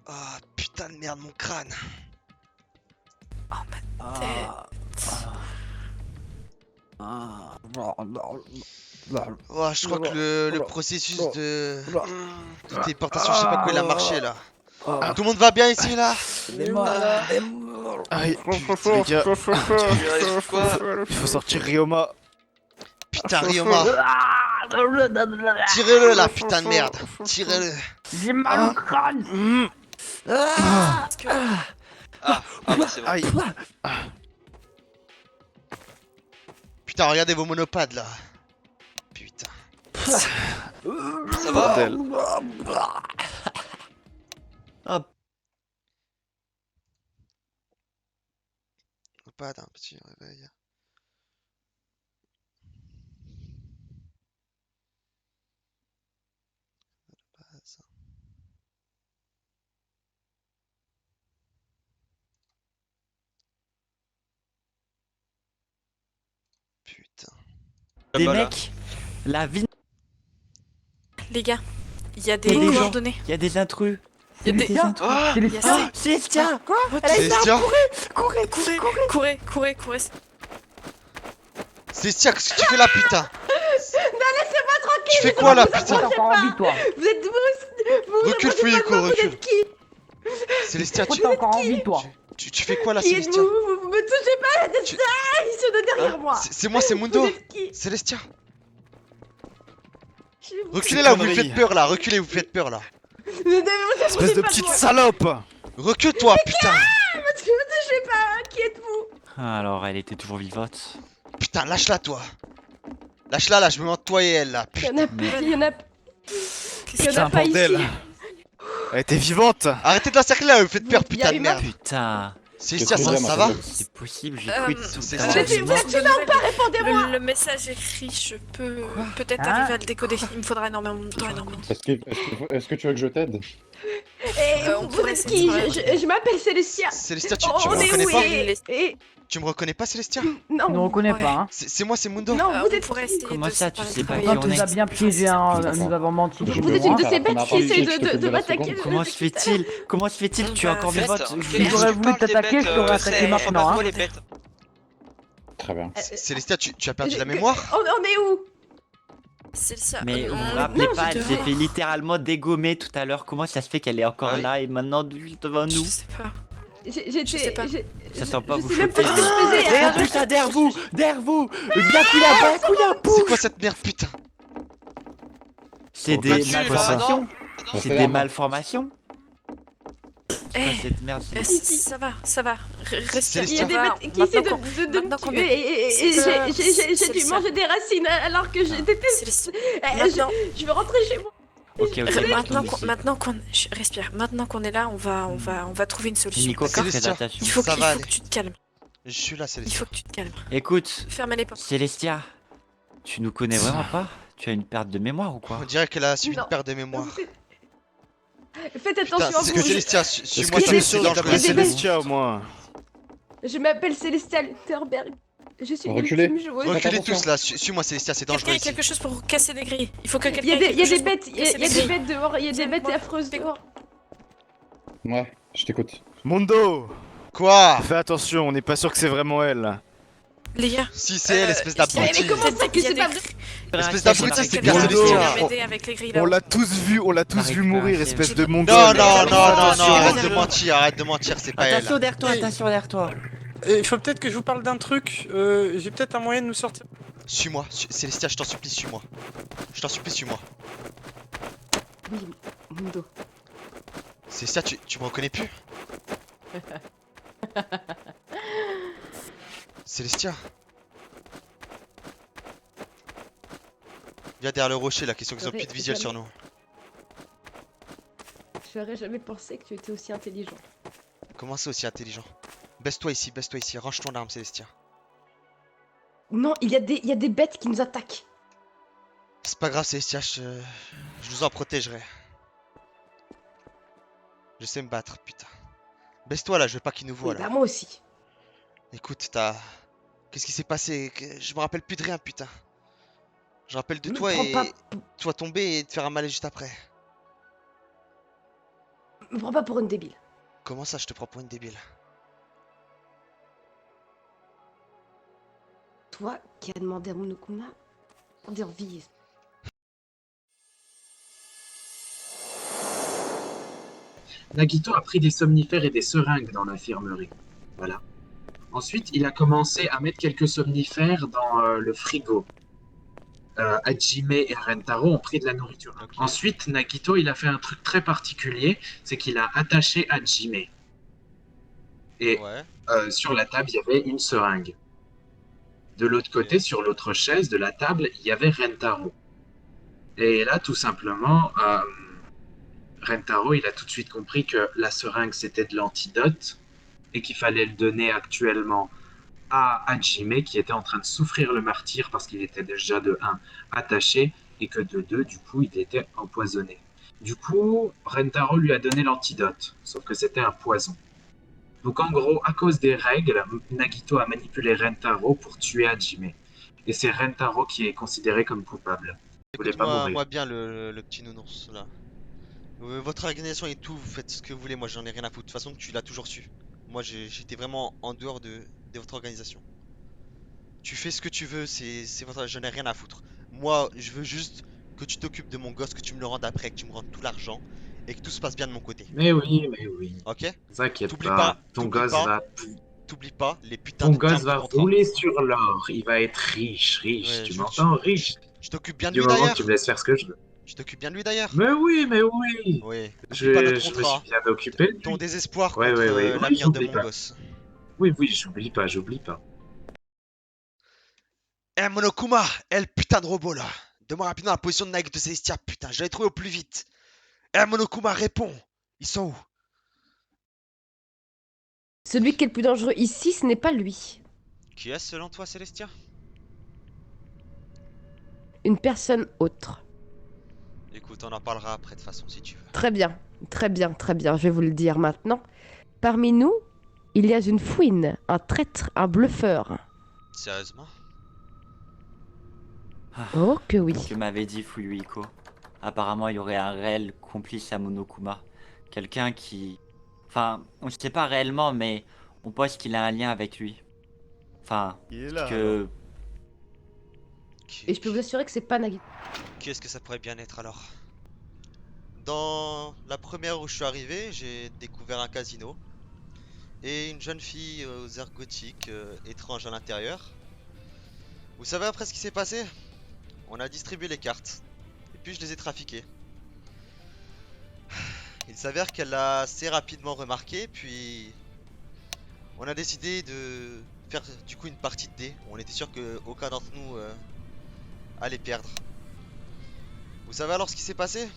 Ah, putain de merde, mon crâne. Oh ma tête. Oh, je crois que le processus de téléportation, je sais pas quoi, il a marché là. Tout le monde va bien ici là? Aïe, Putain, les gars, Tu arrives quoi? il faut sortir Ryoma. putain, Ryoma. Tirez-le là, putain de merde. Tirez-le. J'ai mal au crâne. Parce que Ah bah c'est bon. Aïe. Putain, regardez vos monopades là. Putain. Ça va? Bordel. Monopade, un petit réveil. Putain. Des Là-bas, là. mecs, la vie, les gars, il y a Il des y a des gens. coordonnées. il y a des intrus. Il y a des. Des intrus. Ah Il y a ça. Célestia, quoi? Célestia? Courez. Célestia, qu'est-ce que tu fais là, putain? Non, laissez-moi tranquille. Tu fais quoi là, T'es putain? encore en vie, toi. Vous êtes vous Recule, reposez Fuyiko, pas de moi, recule. Vous êtes qui? Célestia, Pourquoi t'es encore en vie, toi? tu fais quoi là, Qui Célestia? êtes-vous? Vous me touchez pas la tête. Tu- Ah, ils sont de derrière moi. C'est moi, c'est Vous Mundo. êtes qui? Célestia. Je vous- Reculez là, vous me connerie. faites peur là. Reculez, vous faites peur là. Vous approchez Espèce de pas petite moi. salope. Recule-toi, putain. Vous me touchez pas. Qui êtes-vous? Alors, elle était toujours vivante. Putain, lâche-la, toi. Lâche-la là, je me mets entre toi et elle là. Il y en a Mais- il y en a Qu'est-ce il y en a Putain, pas ici. bordel. Elle était vivante. Arrêtez de l'encercler là, vous faites peur, Il y a putain de une merde. Putain, Célestia, Qu'est-ce que ça c'est, va? moi, c'est possible, j'ai Euh, cru tout c'est le ça. temps. Vous êtes vivant pas, répondez-moi. Le message écrit, je peux peut-être Hein? arriver à le décoder. Il me faudra énormément de temps. Est-ce que tu veux que je t'aide? Et on vous pourrait êtes essayer qui? de- Je m'appelle Célestia. Célestia, tu On me est reconnais où? pas? Et Tu me reconnais pas, Célestia? non. Tu ne reconnais Ouais. pas, hein. C'est moi, c'est Mundo. Non, vous on êtes pourrait qui? essayer Comment de ça, se tu parler sais de pas près. qui Toi, tu on nous est? as bien piégé, hein. Nous avons menti. Vous me êtes une vois, de ça ces va bêtes prendre qui un essaient peu, je te fais de de la m'attaquer. seconde. Comment se fait-il? Comment se fait-il? Tu es encore Faites, vivante. ok. Si j'aurais voulu t'attaquer, je t'aurais attaqué maintenant, hein. les bêtes. Très bien. Célestia, tu as perdu la mémoire? On est où? C'est ça. Mais vous Non, vous rappelez non, pas, je elle te- s'est fait littéralement dégommer tout à l'heure. Comment ça se fait qu'elle est encore Ah oui. là et maintenant devant Je nous? sais pas. J'étais. Je sais pas. Ça sent pas je vous sais même pas choquer. ce que je faisais. Regarde tout ça derrière vous! Derrière vous! Bien couilla, C'est quoi cette merde, putain? C'est Oh, des bah, tu- malformations? On C'est fait des un- malformations? Eh, Quoi, cette merde? ça va. Respire. Il y a des Ça va. bêtes qui essaient Maintenant de maintenant qu'on me est- tuer et C'est j'ai dû ça. manger des racines alors que je déteste. Célestia, Je maintenant, je veux rentrer chez moi. Ok, maintenant qu'on respire. Maintenant qu'on est là, on va trouver une solution. Nico, d'accord fais Célestia. attention. Il faut Ça que va aller. tu te calmes. Je suis là, Il Célestia. faut que tu te calmes. Écoute, Fermez les portes. Célestia, tu nous connais vraiment pas? Tu as une perte de mémoire ou quoi? On dirait qu'elle a subi Non. une perte de mémoire. Faites Putain, attention à c'est vous. que Célestia, Est-ce suis-moi, que ça tu es me sûr fait de t'appeler dangereux. Célestia au moins? Je m'appelle Célestia Lutherberg. Je suis une Reculez. ultime joueuse. Reculez Attention. tous là, suis-moi, Célestia, c'est dangereux Quelqu'un a ici. quelque chose pour casser des grilles. Il faut que quelqu'un Il y a ait des, quelque il y a des chose pour bêtes, il y a casser les des grilles. bêtes dehors, il y a des bêtes Moi, affreuses dehors. Ouais, je t'écoute. Mondo, Quoi? fais attention, on n'est pas sûr que c'est vraiment elle. Les gars. Si c'est elle, espèce d'abruti. Mais comment ça que c'est pas vrai? Espèce d'abruti, c'est Quelqu'un bien Mondo. Célestia. vient m'aider avec les grilles là. On l'a tous vu mourir, espèce de mongol. Non, non, non, non, Attention. arrête de mentir, c'est pas elle. Attention derrière toi. Il faut peut-être que je vous parle d'un truc. J'ai peut-être un moyen de nous sortir. Suis-moi, Célestia, je t'en supplie, suis-moi. Je t'en supplie, suis-moi. Oui, Mundo. Célestia, tu me reconnais plus? Célestia? Viens derrière le rocher là, question qu'ils ont plus de visuel sur nous. Je n'aurais jamais pensé que tu étais aussi intelligent. Comment c'est aussi intelligent? Baisse-toi ici, range ton arme, Célestia. Non, il y a des bêtes qui nous attaquent. C'est pas grave, Célestia, je vous en protégerai. Je sais me battre, putain. Baisse-toi là, je veux pas qu'ils nous voient Oui, là. bah moi aussi. Écoute, qu'est-ce qui s'est passé? Je me rappelle plus de rien, putain. Je me rappelle de Me toi prends et pas- toi tomber et te faire un mal juste après. Me prends pas pour une débile. Comment ça, je te prends pour une débile? Toi qui as demandé à Monokuma de revivre. Nagito a pris des somnifères et des seringues dans l'infirmerie. Voilà. Ensuite, il a commencé à mettre quelques somnifères dans le frigo. Hajime et Rentaro ont pris de la nourriture. Ok. Ensuite, Nagito, il a fait un truc très particulier, c'est qu'il a attaché Hajime. Et Ouais. sur la table, il y avait une seringue. De l'autre côté, sur l'autre chaise de la table, il y avait Rentaro. Et là, tout simplement, Rentaro, il a tout de suite compris que la seringue, c'était de l'antidote et qu'il fallait le donner actuellement à Hajime, qui était en train de souffrir le martyre parce qu'il était déjà de 1 attaché et que de 2, du coup, il était empoisonné. Du coup, Rentaro lui a donné l'antidote, sauf que c'était un poison. Donc en gros, à cause des règles, Nagito a manipulé Rentaro pour tuer Hajime. Et c'est Rentaro qui est considéré comme coupable. Il voulait pas Écoute-moi mourir. moi bien le petit nounours là. Votre organisation et tout, vous faites ce que vous voulez, moi j'en ai rien à foutre. De toute façon, tu l'as toujours su. Moi j'étais vraiment en dehors de votre organisation. Tu fais ce que tu veux, c'est votre... Je n'ai rien à foutre. Moi, je veux juste que tu t'occupes de mon gosse, que tu me le rendes après, que tu me rendes tout l'argent et que tout se passe bien de mon côté. Mais oui. Ok? T'inquiète T'oublies pas. pas, Ton t'oublies gosse pas. va... T'oublies pas les putains Ton de gosse termes de va contrat. rouler sur l'or. Il va être riche. Ouais, tu je- m'entends? Riche. Tu t'occupes bien de Du lui moment que d'ailleurs? tu me laisses faire ce que je veux. Tu t'occupes bien de lui d'ailleurs? Mais oui. Oui. Oublie pas notre Je me contrat. suis bien occupé de Ton lui. désespoir Ouais, contre oui, l'avenir de j'oublie mon pas. gosse. Oui, j'oublie pas. Eh Monokuma, le putain de robot là. Donne-moi rapidement la position de Nagito Celestia, putain, je l'avais trouvé au plus vite. Eh Monokuma, réponds. Ils sont où? Celui qui est le plus dangereux ici, ce n'est pas lui. Qui est selon toi, Celestia? Une personne autre. Écoute, on en parlera après de toute façon si tu veux. Très bien, je vais vous le dire maintenant. Parmi nous, il y a une fouine, un traître, un bluffeur. Sérieusement? Oh que oui. Ce que m'avait dit Fuyuhiko. Apparemment, il y aurait un réel complice à Monokuma. Quelqu'un qui... Enfin, on ne sait pas réellement, mais on pense qu'il a un lien avec lui. Enfin, Il est là. que... Qui, Et je peux vous assurer que c'est pas Nagito. qui est-ce que ça pourrait bien être alors? Dans la première où je suis arrivé, j'ai découvert un casino. Et une jeune fille aux airs gothiques, étrange à l'intérieur. Vous savez après ce qui s'est passé? On a distribué les cartes. Et puis je les ai trafiquées. Il s'avère qu'elle l'a assez rapidement remarqué, puis on a décidé de faire du coup une partie de dés. On était sûr qu'aucun d'entre nous allait perdre. Vous savez alors ce qui s'est passé?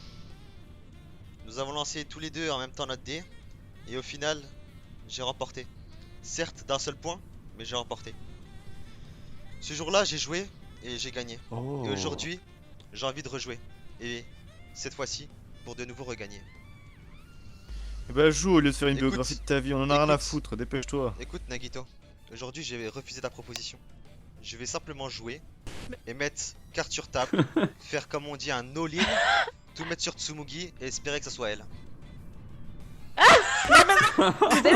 Nous avons lancé tous les deux en même temps notre dé, et au final, j'ai remporté. Certes d'un seul point, mais j'ai remporté. Ce jour-là, j'ai joué et j'ai gagné. Oh. Et aujourd'hui, j'ai envie de rejouer. Et cette fois-ci, pour de nouveau regagner. Eh bah joue au lieu de faire une Écoute, biographie de ta vie, on en a rien à écoute. foutre, dépêche-toi. Écoute Nagito, aujourd'hui j'ai refusé ta proposition. Je vais simplement jouer et mettre carte sur table, faire comme on dit un all-in, tout mettre sur Tsumugi et espérer que ça soit elle. Vous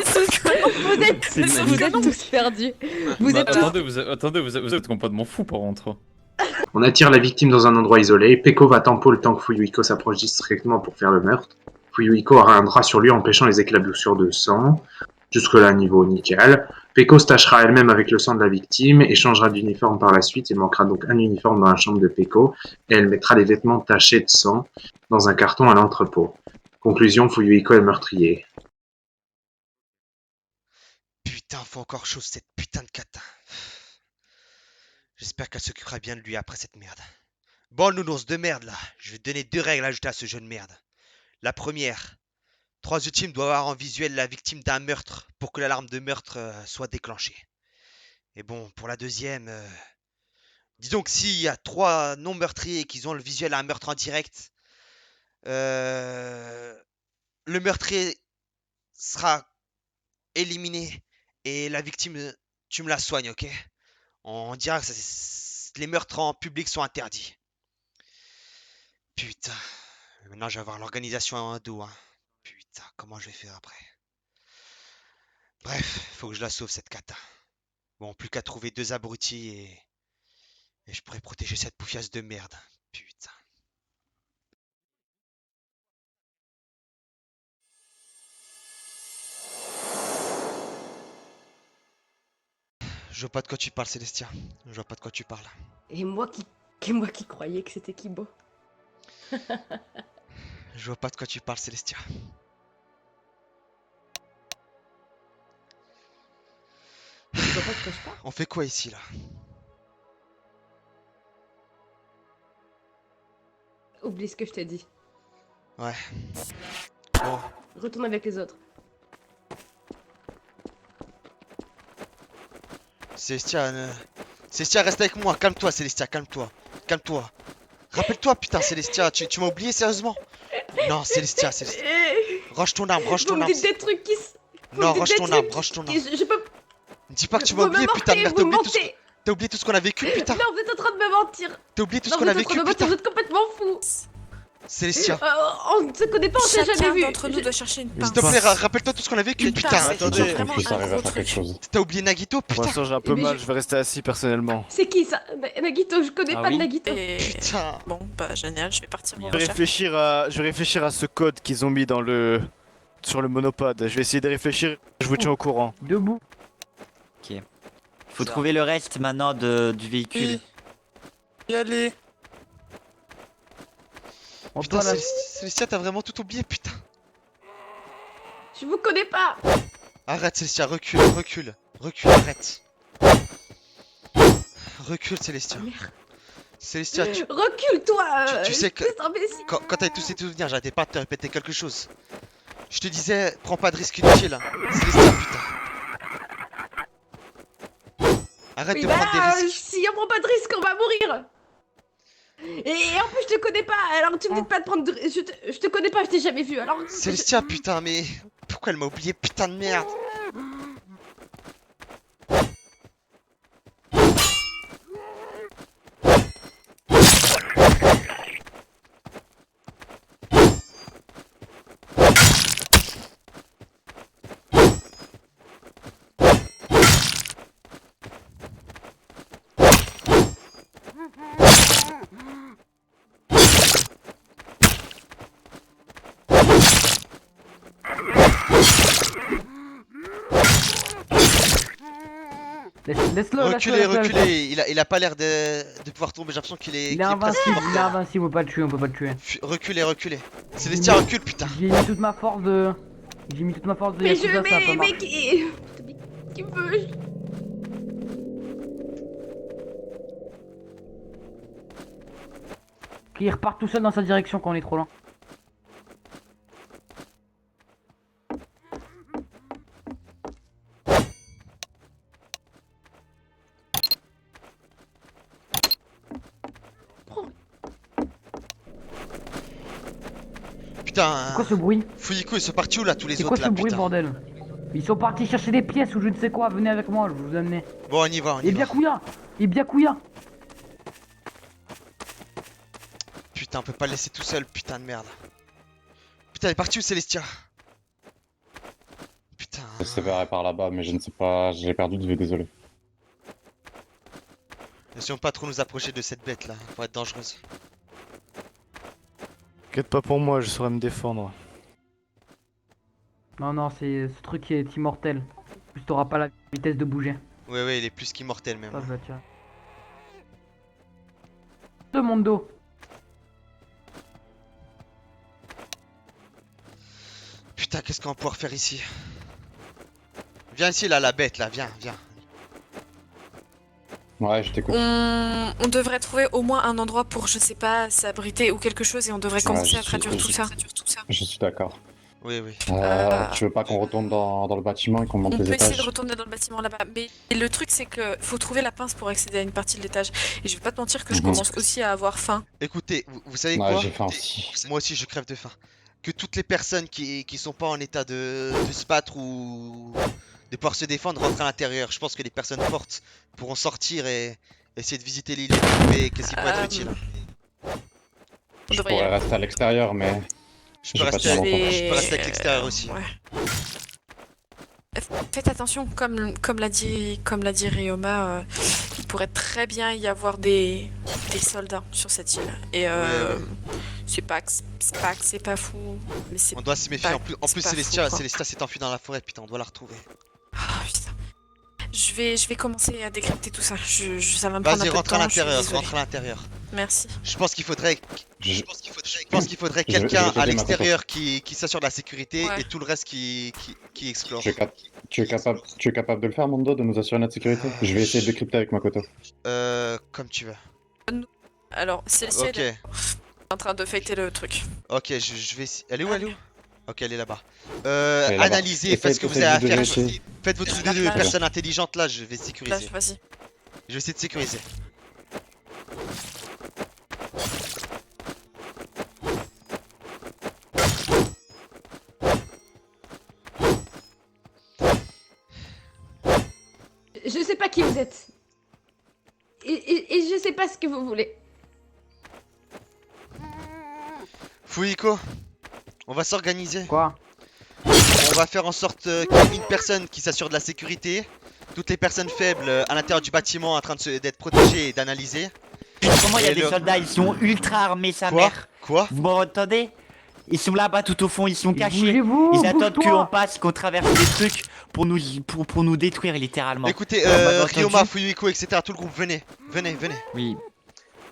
êtes tous perdus. Vous êtes tous... attendez, vous êtes complètement fou par contre. On attire la victime dans un endroit isolé. Peko va tempo le temps que Fuyuhiko s'approche discrètement pour faire le meurtre. Fuyuhiko aura un drap sur lui empêchant les éclaboussures de sang. Jusque-là, niveau nickel. Peko se tachera elle-même avec le sang de la victime et changera d'uniforme par la suite. Il manquera donc un uniforme dans la chambre de Peko et elle mettra les vêtements tachés de sang dans un carton à l'entrepôt. Conclusion, Fuyuhiko est le meurtrier. Putain, faut encore chose cette putain de cata. J'espère qu'elle s'occupera bien de lui après cette merde. Bon, le nounours de merde là, je vais te donner 2 règles à ajouter à ce jeu de merde. La première, 3 teams doivent avoir en visuel la victime d'un meurtre pour que l'alarme de meurtre soit déclenchée. Et bon, pour la deuxième, disons que s'il y a 3 non-meurtriers et qu'ils ont le visuel à un meurtre en direct, le meurtrier sera éliminé et la victime, tu me la soignes, ok? On dira que les meurtres en public sont interdits. Putain, maintenant je vais avoir l'organisation en dos, hein. Putain. Putain, comment je vais faire après? Bref, faut que je la sauve cette cata. Bon, plus qu'à trouver 2 abrutis et je pourrais protéger cette poufiasse de merde. Putain. Je vois pas de quoi tu parles, Célestia. Je vois pas de quoi tu parles. Et moi qui croyais que c'était Kibo. Je vois pas de quoi tu parles, Célestia. Tu vois pas de quoi je parle? On fait quoi ici, là? Oublie ce que je t'ai dit. Ouais. Bon, Retourne avec les autres. Célestia, Célestia, reste avec moi. Calme-toi, Célestia, calme-toi. Calme-toi. Rappelle-toi, putain, Célestia, tu m'as oublié sérieusement? Non, Célestia, Célestia. Range ton arme, range Vous ton me arme. dites des trucs qui s- vous Non, me dites range des ton trucs arme, range ton arme. je peux... Dis pas que tu m'as Vous me oublié, putain de mentez, merde. vous mentez. T'as oublié tout ce qu'on a vécu, putain. Non, vous êtes en train de me mentir. T'as oublié tout ce Non, qu'on vous a êtes en train vécu, de me mentir, putain. vous êtes complètement fou. Célestia, On ne se connaît pas, on s'est jamais Chacun vu. d'entre nous Je- doit chercher une S'il pince. s'il te plaît, rappelle-toi tout ce qu'on a vécu, Une putain. pince. Attendez. Genre Faut vraiment que ça un arrive à gros faire quelque truc. chose. T'as oublié Nagito, Pour putain. l'instant, j'ai un peu Mais mal, je- je vais rester assis personnellement. C'est qui ça? Nagito, je connais Ah pas de oui Nagito. Et... Putain. Bon, bah génial, je vais partir en Je vais recherche. réfléchir à ce code qu'ils ont mis dans le sur le monopode. Je vais essayer de réfléchir. Je vous tiens au courant. Debout. Faut trouver le reste maintenant du véhicule. Y aller. On Putain, peut la- Célestia, t'as vraiment tout oublié, putain. Je vous connais pas. Arrête, Célestia, recule, recule. Recule, arrête. Recule, Célestia. Célestia, Recule-toi. tu sais que- espèce d'imbécile. quand t'avais tous ces souvenirs, j'arrêtais pas de te répéter quelque chose. Je te disais, prends pas de risques inutiles. Célestia, putain. Arrête Oui, de bah, prendre des risques. si on prend pas de risque, on va mourir. Et en plus, je te connais pas. Alors, tu me dis pas de prendre de risque. Je te connais pas, je t'ai jamais vu. Alors. Célestia, putain, mais pourquoi elle m'a oublié, putain de merde? Laisse-le, Reculez, laisse-le. reculez. Il a pas l'air de pouvoir tomber. J'ai l'impression qu'il est. Il qu'il est est presque invincible, mort. il est invincible, on peut pas le tuer, on peut pas le tuer. Reculez, reculez. Célestia, recule, putain. J'ai mis toute ma force de... J'ai mis toute ma force de Mais Yakuza, ça a pas marché. qui veut. Il repart tout seul dans sa direction quand on est trop loin. Putain. C'est quoi ce bruit? Fuyiko, ils sont partis où là, tous les C'est autres quoi ce là, bruit, putain. bordel? Ils sont partis chercher des pièces ou je ne sais quoi, venez avec moi, je vais vous amener. Bon, on y va, on y Et va. Byakuya! Et Byakuya! Putain, on peut pas le laisser tout seul, putain de merde. Putain, elle est partie où, Célestia? Putain. Elle s'est barrée par là-bas, mais je ne sais pas, j'ai perdu de vue, désolé. N'essayons pas trop nous approcher de cette bête là, pour être dangereuse. T'inquiète pas pour moi, je saurais me défendre. Non, non, c'est ce truc qui est immortel. En plus, t'auras pas la vitesse de bouger. Ouais, ouais, il est plus qu'immortel même. Ça, je la tiens. De mon dos. Putain, qu'est-ce qu'on va pouvoir faire ici? Viens ici là, la bête là, viens, viens. Ouais, je t'écoute. On devrait trouver au moins un endroit pour, je sais pas, s'abriter ou quelque chose et on devrait Ouais, commencer à je traduire suis- tout ça. Je suis d'accord. Oui, oui. Tu veux pas qu'on retourne dans le bâtiment et qu'on monte On les peut essayer de étages? retourner dans le bâtiment là-bas, mais le truc c'est que faut trouver la pince pour accéder à une partie de l'étage. Et je vais pas te mentir que je Mhm. commence aussi à avoir faim. Écoutez, vous savez Ouais, quoi? j'ai faim aussi. Moi aussi, je crève de faim. Que toutes les personnes qui sont pas en état de se battre ou de pouvoir se défendre rentrent à l'intérieur. Je pense que les personnes fortes pourront sortir et essayer de visiter l'île et trouver qu'est-ce qui pourrait être utile. On Je devrait y pourrais aller. rester à l'extérieur, mais Je peux J'ai pas rester, de Je temps. je peux rester avec vais... l'extérieur aussi. Ouais. Faites attention, comme l'a dit Ryoma, il pourrait très bien y avoir des soldats sur cette île. Et Ouais. c'est pas fou, mais c'est On doit se méfier. pas- En c'est plus pas Célestia, fou, quoi. Célestia s'est enfuie dans la forêt. Putain, on doit la retrouver. Ah, putain. Je vais commencer à décrypter tout ça. Ça va me prendre un Vas-y, peu de rentre à temps, je suis l'intérieur. désolée. Rentre à l'intérieur. Merci. Je pense qu'il faudrait, Je- je pense qu'il faudrait Je vais quelqu'un t'aider, à Makoto. l'extérieur qui s'assure de la sécurité Ouais. et tout le reste qui explore. Tu es capable de le faire, Mondo, de nous assurer notre sécurité? Je vais essayer de décrypter avec Makoto. Comme tu veux. Alors, Célestia Ok, est en train de fêter le truc. ok, je vais. Elle est où, elle est où? Ok, elle est là-bas. Elle est là-bas. Analysez, faites ce que vous Essaye avez à de faire. vérifier. Faites votre truc La de plage. personnes intelligentes là, je vais Là, sécuriser. vas-y. Je vais essayer de sécuriser. Je sais pas qui vous êtes. Et je sais pas ce que vous voulez. Fuyiko, on va s'organiser. Quoi? On va faire en sorte qu'il y ait une personne qui s'assure de la sécurité. Toutes les personnes faibles à l'intérieur du bâtiment en train d'être protégées et d'analyser. Comment il y a Et des le- soldats, ils sont ultra armés, sa Quoi? mère. Quoi? Vous m'entendez? Ils sont là-bas tout au fond, ils sont cachés. Bougez-vous, Ils attendent bouge-toi. qu'on passe, qu'on traverse des trucs pour nous détruire littéralement. Écoutez, Vous m'avez entendu? Ryoma, Fuyiko, etc. Tout le groupe, venez. Venez. Oui.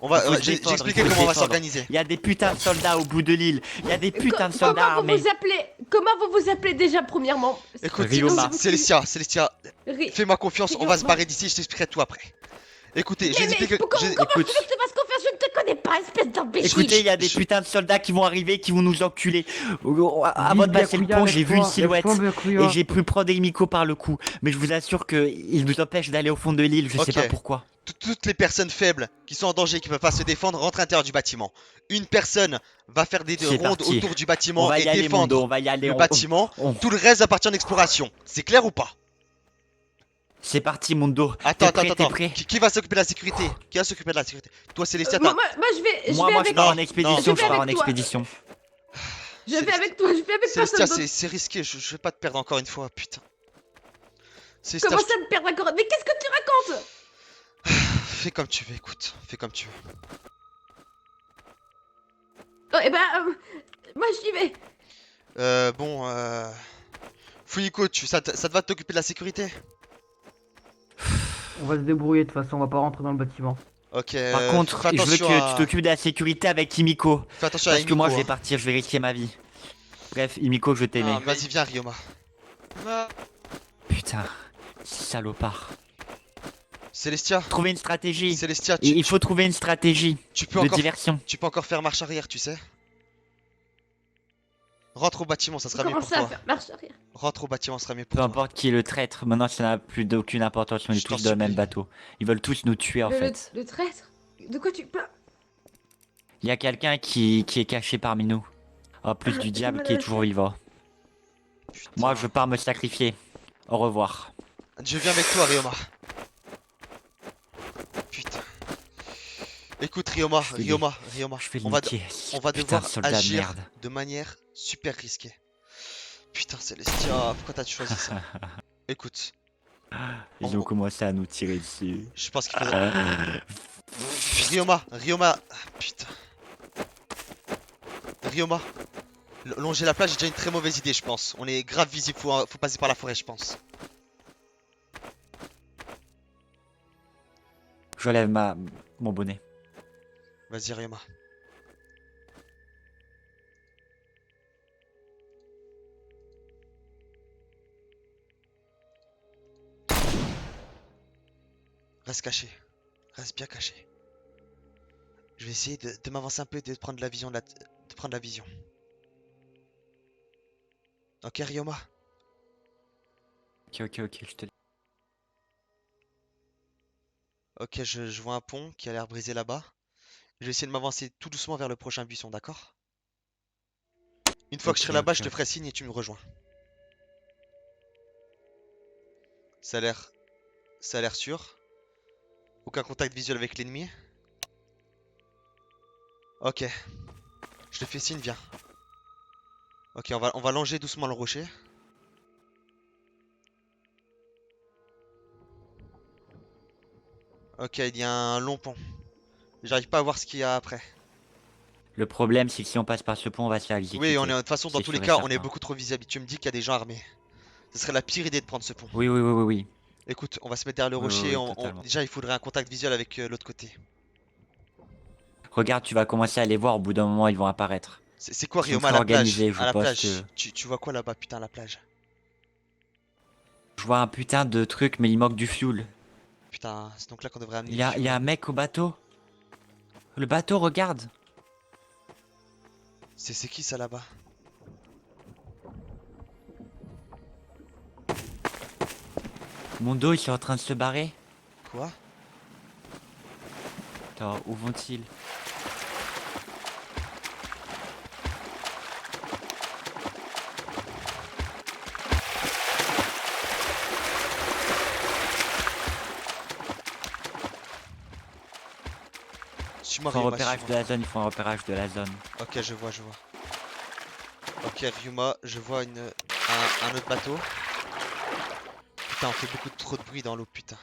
On va, Il faut se j'ai défendre, expliqué il faut se comment on va défendre. s'organiser. Il y a des putains de soldats au bout de l'île. Il y a des putains de soldats Comment armés. vous vous appelez déjà premièrement? Écoute, Ryoma. Célestia, Ri- fais-moi confiance, on va se Ryoma. barrer d'ici, je t'expliquerai tout après. Écoutez, je vais Mais expliquer. pourquoi je- comment Écoute. tu veux que je te fasse confiance? Je ne te connais pas, espèce d'imbécile. Écoutez, il y a des putains de soldats qui vont arriver, qui vont nous enculer. Avant de passer le pont, j'ai vu une silhouette. Et j'ai pu prendre Emiko par le cou. Mais je vous assure qu'il nous empêche d'aller au fond de l'île, je sais Ok. pas pourquoi. Toutes les personnes faibles qui sont en danger, qui peuvent pas se défendre, rentrent à l'intérieur du bâtiment. Une personne va faire des C'est rondes parti. autour du On bâtiment va et y aller, défendre Mondo, on va y aller. le on- bâtiment. on- Tout le reste appartient en exploration. C'est clair ou pas? C'est parti, Mondo. Attends, T'es attends. prêt Qui va s'occuper de la sécurité? Qui va s'occuper de la sécurité? Toi, Célestia, moi, t'as. moi, je vais Moi, je avec pars Non, en expédition, non. je vais pars en avec toi. expédition. Je vais avec toi, je vais avec Célestia, personne d'autre. c'est risqué, je vais pas te perdre encore une fois, putain. Célestia, Comment ça me perdre encore? Mais qu'est-ce que tu racontes? fais comme tu veux, écoute, fais comme tu veux. Oh, eh ben, moi j'y vais. Fuyiko, ça te va de t'occuper de la sécurité? On va se débrouiller de toute façon, on va pas rentrer dans le bâtiment. Ok, Par contre, fais je veux attention que à... tu t'occupes de la sécurité avec Kimiko. Fais attention à Parce que moi, je Emiko, vais partir, je vais risquer ma vie. Bref, Imiko, je t'aimais. Vas-y, viens, Ryoma. Putain, salopard. Célestia, Trouver une stratégie. Célestia, Il faut trouver une stratégie tu peux de encore, diversion. tu peux encore faire marche arrière, tu sais. Rentre au bâtiment, ça sera mieux Comment pour ça, toi. faire marche arrière? Rentre au bâtiment, ça sera mieux Peu pour toi. importe qui est le traître, maintenant ça n'a plus d'aucune importance, on est Je t'en tous dans le même supplie. bateau. Ils veulent tous nous tuer en fait. Le traître? De quoi tu parles? Il y a quelqu'un qui est caché parmi nous. En plus du diable qui est toujours vivant. Putain. Moi je pars me sacrifier. Au revoir. Je viens avec toi, Ryoma. Putain. Écoute, Ryoma, Je fais Ryoma. Je fais On va, l'amitié. on va Putain, devoir soldat de agir merde. de manière super risquée. Putain, Célestia, pourquoi t'as choisi ça? Écoute, Ils ont commencé à nous tirer dessus. je pense qu'il faudrait... Ryoma, putain. Ryoma, longer la plage est déjà une très mauvaise idée, je pense. On est grave visible, faut passer par la forêt, je pense. J'enlève mon bonnet. Vas-y, Ryoma. Reste caché. Reste bien caché. Je vais essayer de m'avancer un peu et de prendre la vision de prendre la vision. Ok, Ryoma. Ok, je te Ok, je vois un pont qui a l'air brisé là-bas. Je vais essayer de m'avancer tout doucement vers le prochain buisson, d'accord? Une fois que je serai là-bas, je te ferai signe et tu me rejoins. Ça a l'air sûr. Aucun contact visuel avec l'ennemi. Ok. Je te fais signe, viens. Ok, on va longer doucement le rocher. Ok, il y a un long pont. J'arrive pas à voir ce qu'il y a après. Le problème, c'est que si on passe par ce pont, on va se faire exécuter. Oui, on est de toute façon dans C'est tous les sûr et cas, on est certain. beaucoup trop visible. Tu me dis qu'il y a des gens armés. Ce serait la pire idée de prendre ce pont. Oui, oui, oui, oui, oui. Écoute, on va se mettre derrière le Oui, oui, rocher. oui, totalement. Déjà, il faudrait un contact visuel avec l'autre côté. Regarde, tu vas commencer à les voir, au bout d'un moment, ils vont apparaître. C'est quoi Si on Ryoma à serait la plage? organisé, je À vous la poste. plage. Tu vois quoi là-bas, putain, à la plage? Je vois un putain de truc, mais il manque du fuel. Putain, c'est donc là qu'on devrait amener Il le y a, il y a fuel. un mec au bateau. Le bateau, regarde. C'est qui ça là-bas? Mon dos, ils sont en train de se barrer. Quoi? Attends, où vont-ils? Ils Suis-moi font un Ryoma, repérage de suis-moi. la zone, ils font un repérage de la zone. Ok, je vois, je vois. Ok, Ryuma, je vois un autre bateau. Putain, on fait beaucoup trop de bruit dans l'eau, putain.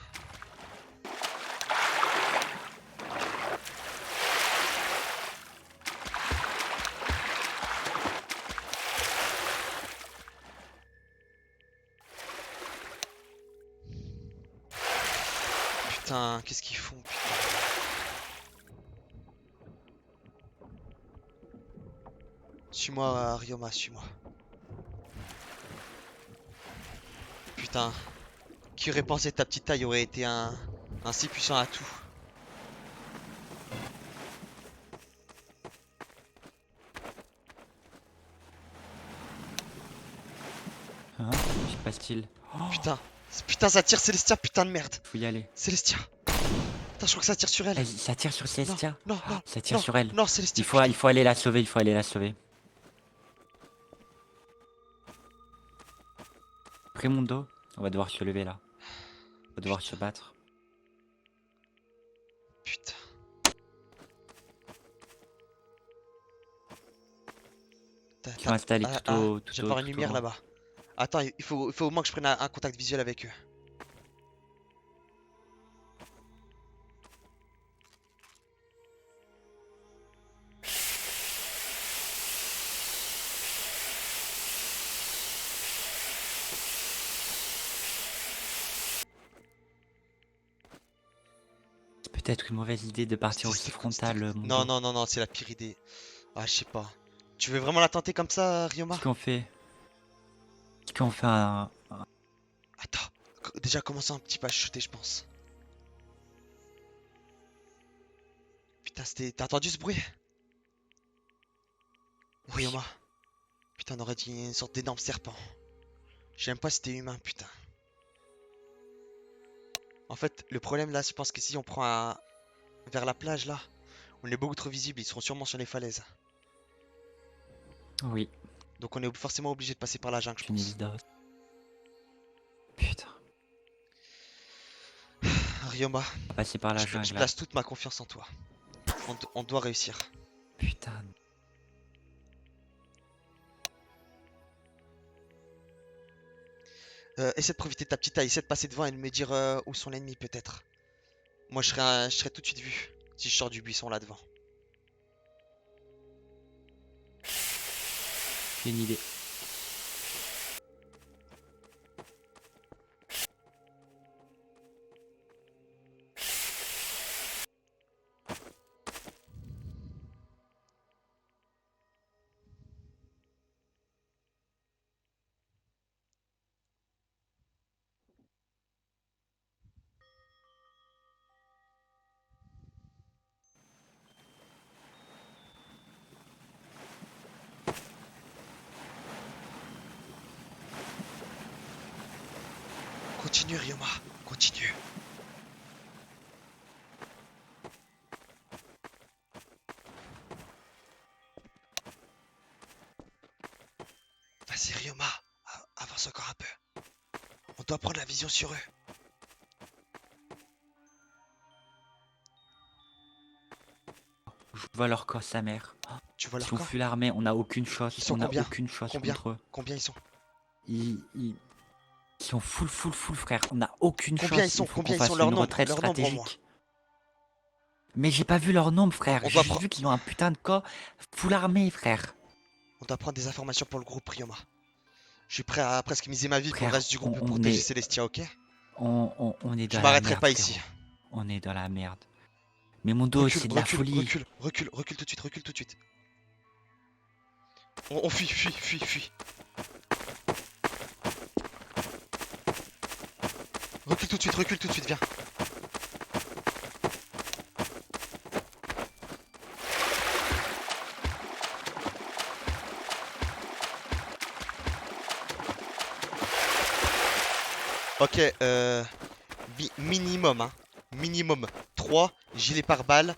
Putain, qu'est-ce qu'ils font, putain. Suis-moi, Ryoma, suis-moi. Putain, qui aurait pensé que ta petite taille aurait été un si puissant atout. Hein? Que se passe-t-il? Oh, Putain, ça tire Célestia, putain de merde. faut y aller. Célestia. Putain, je crois que ça tire sur elle. Ça tire sur Célestia. Non, non, Ça tire non, sur elle. non, Célestia. Il faut aller la sauver, il faut aller la sauver. Après mon dos, on va devoir se lever là. On va devoir se battre. Putain. Ils sont installés tout au Je vais voir une tout au lumière loin. là-bas. Attends, il faut au moins que je prenne un contact visuel avec eux. C'est peut-être une mauvaise idée de partir aussi frontal, mon Non, dos. non, non, non, c'est la pire idée. Ah, je sais pas. Tu veux vraiment la tenter comme ça, Ryoma? Qu'est-ce qu'on fait? Est-ce qu'on fait un... Attends, déjà commençons un petit peu à chuter, je pense. Putain, t'as entendu ce bruit? Ryoma. Putain, on aurait dit une sorte d'énorme serpent. J'aime pas si c'était humain, putain. En fait, le problème là, je pense que si on prend vers la plage là, on est beaucoup trop visible, ils seront sûrement sur les falaises. Oui, Donc on est forcément obligé de passer par la jungle, je c'est une pense. évidence. Putain, Ryoma, on va passer par la je jungle là. place toute ma confiance en toi. On doit réussir. Putain. Essaie de profiter de ta petite taille, essaie de passer devant et de me dire où sont l'ennemi peut-être. Moi je serai tout de suite vu si je sors du buisson là devant. J'ai une idée. Continue Ryoma, continue. Vas-y Ryoma, avance encore un peu. On doit prendre la vision sur eux. Je vois leur corps, sa mère. Oh, Tu Tu vois Ils leur sont camp? full armés, on a aucune chance. Ils sont On a combien? aucune chance Combien? contre eux. Combien ils sont? Ils sont full frère. On a aucune Combien chance. ils sont? Il faut Combien qu'on ils sont fasse leur une nombre? retraite Leur nombre en moi. stratégique. Mais j'ai pas vu leur nombre, frère. On J'ai doit juste prendre- vu qu'ils ont un putain de corps full armé, frère. On doit prendre des informations pour le groupe Ryoma. Je suis prêt à presque miser ma vie pour le Frère, reste du groupe on pour protéger est- Célestia, ok? On est Je dans la m'arrêterai merde, pas frérot. ici. On est dans la merde. Mais mon dos, c'est de la folie. Recule tout de suite, recule tout de suite. On fuit. Recule tout de suite, viens. Ok, minimum, hein. Minimum 3 gilets pare-balles,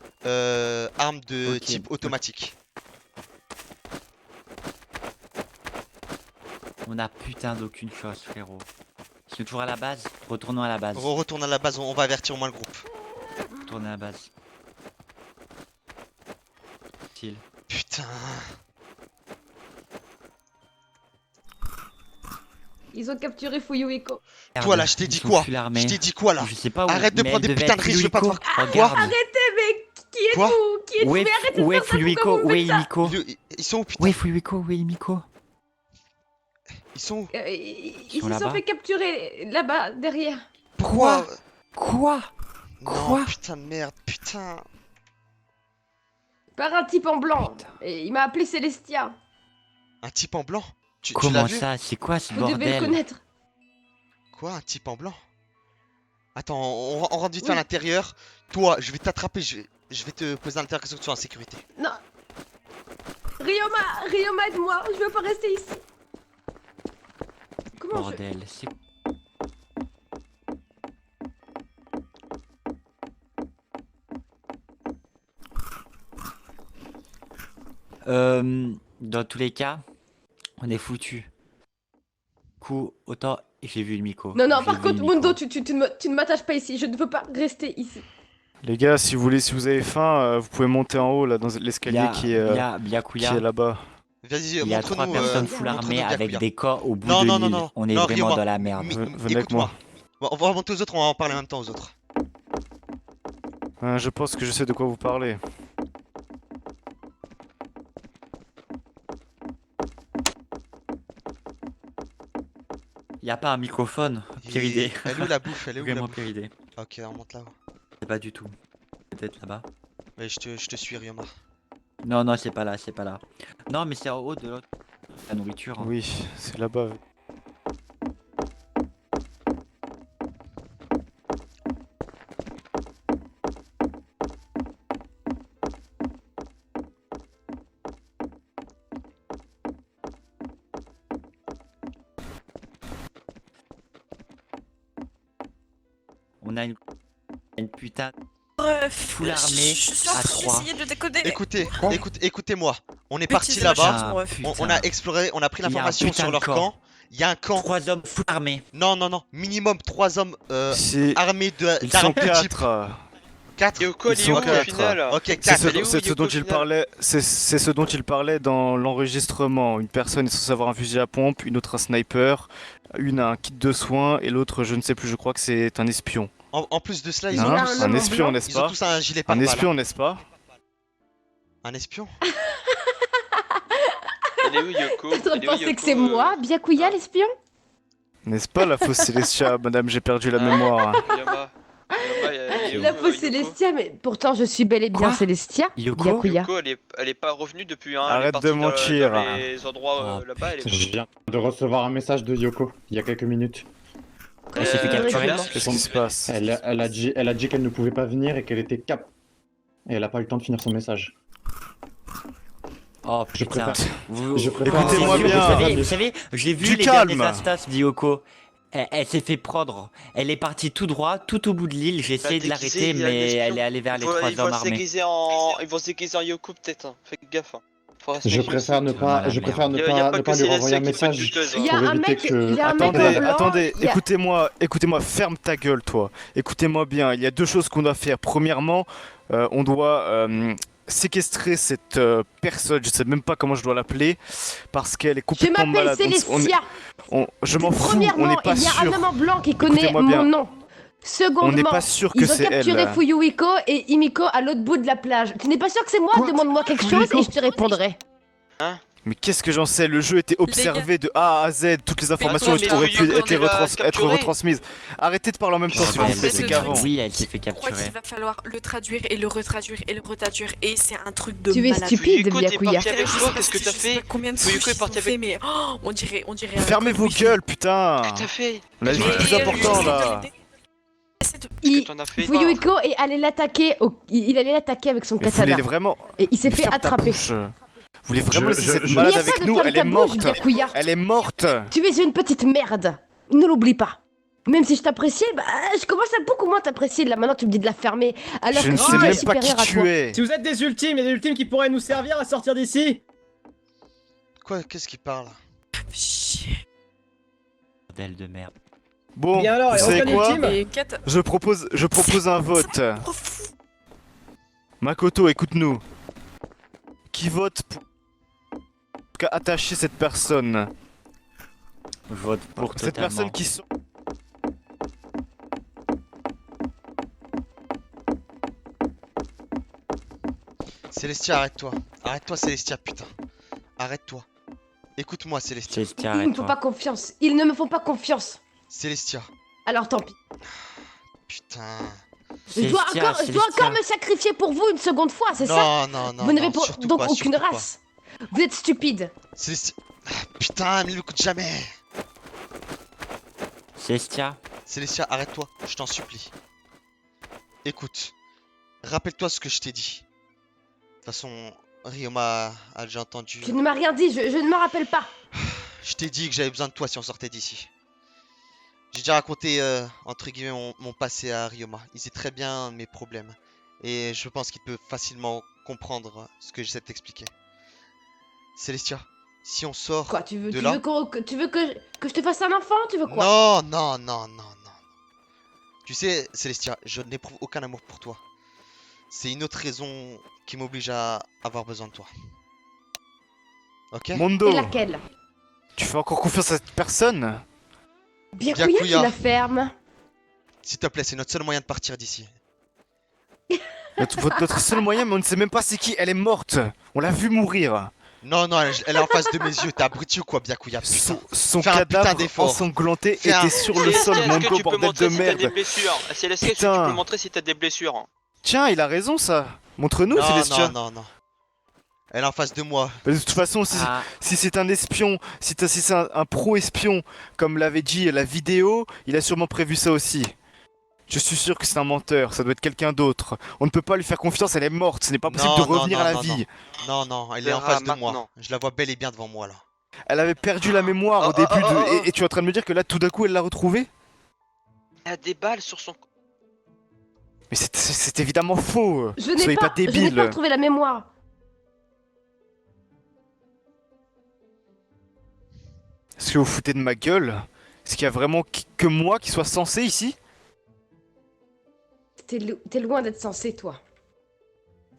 armes de Ok. type automatique. On a putain d'aucune chose, frérot. Ils sont toujours à la base. Retournons à la base. Retourne à la base, on va avertir au moins le groupe. Retournez à la base. Utile. Putain. Ils ont capturé Fuyuhiko. Toi là, je t'ai Ils dit sont quoi? full armés. Je t'ai dit quoi là? Je sais pas où. Arrête de mais prendre elle des devait putains de être risques, je veux pas te Fuyuhiko. voir. Regarde. Mais qui êtes-vous? Quoi? Qui êtes-vous? Où Mais arrêtez de est faire ça, pourquoi Fuyuhiko? vous Où est faites ça? Himiko? Ils sont où putain? Où est Fuyuhiko? Où est Himiko? Ils sont où? Ils sont se sont là-bas. fait capturer là-bas, derrière. Pourquoi? Quoi? Non, Quoi? putain de merde, putain. Par un type en blanc. Putain. Et il m'a appelé Célestia. Un type en blanc? Tu l'as Comment vu? ça? C'est quoi ce Vous devez le bordel? connaître. Quoi, un type en blanc? Attends, on rentre vite fait à Oui. l'intérieur. Toi, je vais t'attraper, je vais te poser à l'intérieur que tu sois en sécurité. Non. Ryoma, aide-moi. Je veux pas rester ici. Comment je... Bordel, c'est... Dans tous les cas, on est foutu. Coup, autant j'ai vu le Miko. Non, J'ai par vu contre, le Miko. Mundo, tu ne m'attaches pas ici. Je ne veux pas rester ici. Les gars, si vous voulez, si vous avez faim, vous pouvez monter en haut là dans Il y l'escalier a, qui il y est a Byakuya. là-bas. Vas-y, Il y a 3 montre-nous. personnes full armées montre-nous avec Byakuya. des corps au bout Non, de non, non, l'île. non. On est Non, vraiment Ryoma. dans la merde. Venez avec moi. Bon, on va remonter aux autres, on va en parler en même temps aux autres. Je pense que je sais de quoi vous parlez. Il y a pas un microphone. Pire idée. Elle est où la bouffe? Elle est où la Vraiment bouffe? pire idée. Ok, on monte là-haut. C'est pas du tout. Peut-être là-bas. Ouais, je te suis, Ryoma. Non, non, c'est pas là, c'est pas là. Non, mais c'est en haut de l'autre. La nourriture. Hein. Oui, c'est là-bas. On a une putain. Bref, Full armée je suis en à train 3. d'essayer de décoder. Écoutez-moi. On est parti Petite là-bas. émergence, bref. On a exploré, on a pris Il y a un l'information putain sur de leur camp. camp. Il y a un camp. 3 hommes full armés. Non, minimum 3 hommes C'est... armés Ils d'armes sont de type 4. 4. Yoko, Ils sont au quatre. final. Ok, C'est 4. ce, Elle est où, c'est ce Yoko, dont au il final parlait. C'est ce dont il parlait dans l'enregistrement. Une personne est censée avoir un fusil à pompe, une autre un sniper, une a un kit de soins et l'autre, je ne sais plus. Je crois que c'est un espion. En plus de cela, ils Hein ont, un tous, homme Un en espion, blanc. n'est-ce ils ont pas? tous un gilet Un pare-balles. espion, n'est-ce pas? Un espion? Elle est où, Yoko? T'es en train Elle de est où, penser que Yoko, c'est moi, Byakuya, ah. l'espion? N'est-ce pas la fausse Célestia? Madame, j'ai perdu la Ah. mémoire. Yama. elle est où, La fausse Yoko? Célestia, mais pourtant je suis bel et bien Quoi Célestia. Yoko Byakuya. Yoko, elle est pas revenue depuis un. Arrête de mentir. Dans les endroits Oh, là-bas, elle est Je viens de recevoir un message de Yoko il y a quelques minutes. Elle s'est fait capturer. récemment. Qu'est-ce qui se passe? Elle a dit qu'elle ne pouvait pas venir et qu'elle était cap. Et elle a pas eu le temps de finir son message. Oh Je putain. préfère. Vous- Je préfère- Écoutez-moi Vous bien. savez, vous savez, j'ai vu Du les calme. derniers instas d'Yoko. Elle s'est fait prendre. Elle est partie tout droit, tout au bout de l'île. J'ai essayé de l'arrêter, mais elle est allée vers les 3 hommes armés. Ils vont se déguiser en Yoko peut-être. Hein. Fais gaffe. Hein. Faut rester Je méfiant. préfère ne Vraiment pas, la je préfère ne merde. Y a pas, pas ne que pas lui Célestia renvoyer un qui peut être message douteuse, hein. Il y a pour un éviter mec, que. il y a un mec en Attendez, blanc. attendez, il y a- écoutez-moi, ferme ta gueule, toi. Écoutez-moi bien, il y a deux choses qu'on doit faire. Premièrement, on doit séquestrer cette personne, je sais même pas comment je dois l'appeler, parce qu'elle est Je complètement m'appelle malade. Célestia. Je m'en fous, on Premièrement, n'est pas il y a un sûr. homme en blanc qui connaît Écoutez-moi mon bien. nom. On Secondement, n'est pas sûr que ils ont c'est capturé elle. Fuyuhiko et Himiko à l'autre bout de la plage. Tu n'es pas sûr que c'est moi? Quoi? Demande-moi quelque chose et je te répondrai. Mais qu'est-ce que j'en sais? Le jeu était observé de A à Z, toutes les informations attends, mais auraient pu Fuyuhiko, être, tu l'as être capturé retransmises. Arrêtez de parler en même temps, Ah, s'il vous bah, plaît, c'est c'est le qu'avant. truc. Oui, elle s'est fait Je crois capturer. qu'il va falloir le traduire et le retraduire et le retraduire et c'est un truc de Tu es malade. stupide, Fuyuhiko, t'es Byakuya. parti avec Je toi, sais qu'est-ce pas que t'as je sais fait? pas combien de Fuyuhiko sushis est parti ils ont avec- fait, mais on dirait un Fermez vos wifi. gueules, putain! Qu'est-ce que t'as fait? On a dit Mais, le plus important là! essaie de- Qu'est-ce que t'en as fait? Fuyuhiko est allé l'attaquer. Il allait l'attaquer avec son Mais vous katana. voulez vraiment. Et il s'est Mais fait ferme ta attraper. bouche. Vous voulez vraiment Je- laisser je- cette je- Il malade n'y a avec pas de nous? ferme Elle ta est bouche, morte! Byakuya. Elle est morte! Tu es une petite merde. Ne l'oublie pas. Même si je t'appréciais, bah, je commence à beaucoup moins t'apprécier. Là, maintenant, tu me dis de la fermer. Alors Je que ne je sais suis même pas qui supérieure à tu toi. es! Si vous êtes des ultimes, il y a des ultimes qui pourraient nous servir à sortir d'ici. Quoi? Qu'est-ce qu'il parle? Chier. Bordel de merde. Bon, Bien alors, vous et savez aucun quoi? ultime Et Kat, Je propose un vote. Makoto, écoute-nous. Qui vote pour attacher cette personne? Je vote pour Cette totalement. personne qui sort. Célestia, arrête-toi. Arrête-toi, Célestia, putain. Arrête-toi. Écoute-moi, Célestia. Célestia, Ils ne me font arrête-toi. pas confiance. Ils ne me font pas confiance. Célestia. Alors tant pis. Putain. Je dois Célestia, encore me sacrifier pour vous une seconde fois, c'est ça? Non, non, Vous n'avez non, pas- surtout donc pas, aucune surtout pas. race. Vous êtes stupide. Célestia. Ah, putain, mais il m'écoute jamais. Célestia, Célestia, arrête-toi, je t'en supplie. Écoute, rappelle-toi ce que je t'ai dit. De toute façon, Ryoma a déjà entendu. Tu ne m'as rien dit, je ne me rappelle pas. Je t'ai dit que j'avais besoin de toi si on sortait d'ici. J'ai déjà raconté, entre guillemets, mon passé à Ryoma. Il sait très bien mes problèmes. Et je pense qu'il peut facilement comprendre ce que j'essaie de t'expliquer. Célestia, si on sort... Quoi, tu veux, de tu là veux, tu veux que je te fasse un enfant? Tu veux quoi? Non, non, non, non, non. Tu sais, Célestia, je n'éprouve aucun amour pour toi. C'est une autre raison qui m'oblige à avoir besoin de toi. Ok? Mondo, Et laquelle? tu fais encore confiance à cette personne? Byakuya, tu Byakuya. la fermes. S'il te plaît, c'est notre seul moyen de partir d'ici. Notre seul moyen, mais on ne sait même pas c'est qui. Elle est morte. On l'a vu mourir. Non, non, elle est en face de mes yeux. T'es abruti ou quoi, Byakuya? Putain. Son Fais un putain cadavre d'effort. ensanglanté Fais un- était sur le Célestia, sol. est-ce que Mondo, tu peux bordel de montrer si t'as des merde. blessures? Célestia, est-ce que tu Putain. peux montrer si t'as des blessures? Tiens, il a raison ça. Montre-nous, Non, Célestia. non, non, non. Elle est en face de moi. De toute façon, si ah, c'est un espion, si c'est un pro-espion, comme l'avait dit la vidéo, il a sûrement prévu ça aussi. Je suis sûr que c'est un menteur, ça doit être quelqu'un d'autre. On ne peut pas lui faire confiance, elle est morte, ce n'est pas possible Non, de non, revenir non, à la non, vie. Non, non, elle est en Verra face de moi. maintenant. Je la vois bel et bien devant moi là. Elle avait perdu la mémoire au Oh, début oh, oh, oh. et tu es en train de me dire que là, tout d'un coup, elle l'a retrouvée? Elle a des balles sur son... Mais c'est évidemment faux. Je n'ai Soyez pas, pas je n'ai débile. pas retrouvé la mémoire. Est-ce que vous foutez de ma gueule? Est-ce qu'il y a vraiment que moi qui soit censé ici? T'es loin d'être censé, toi.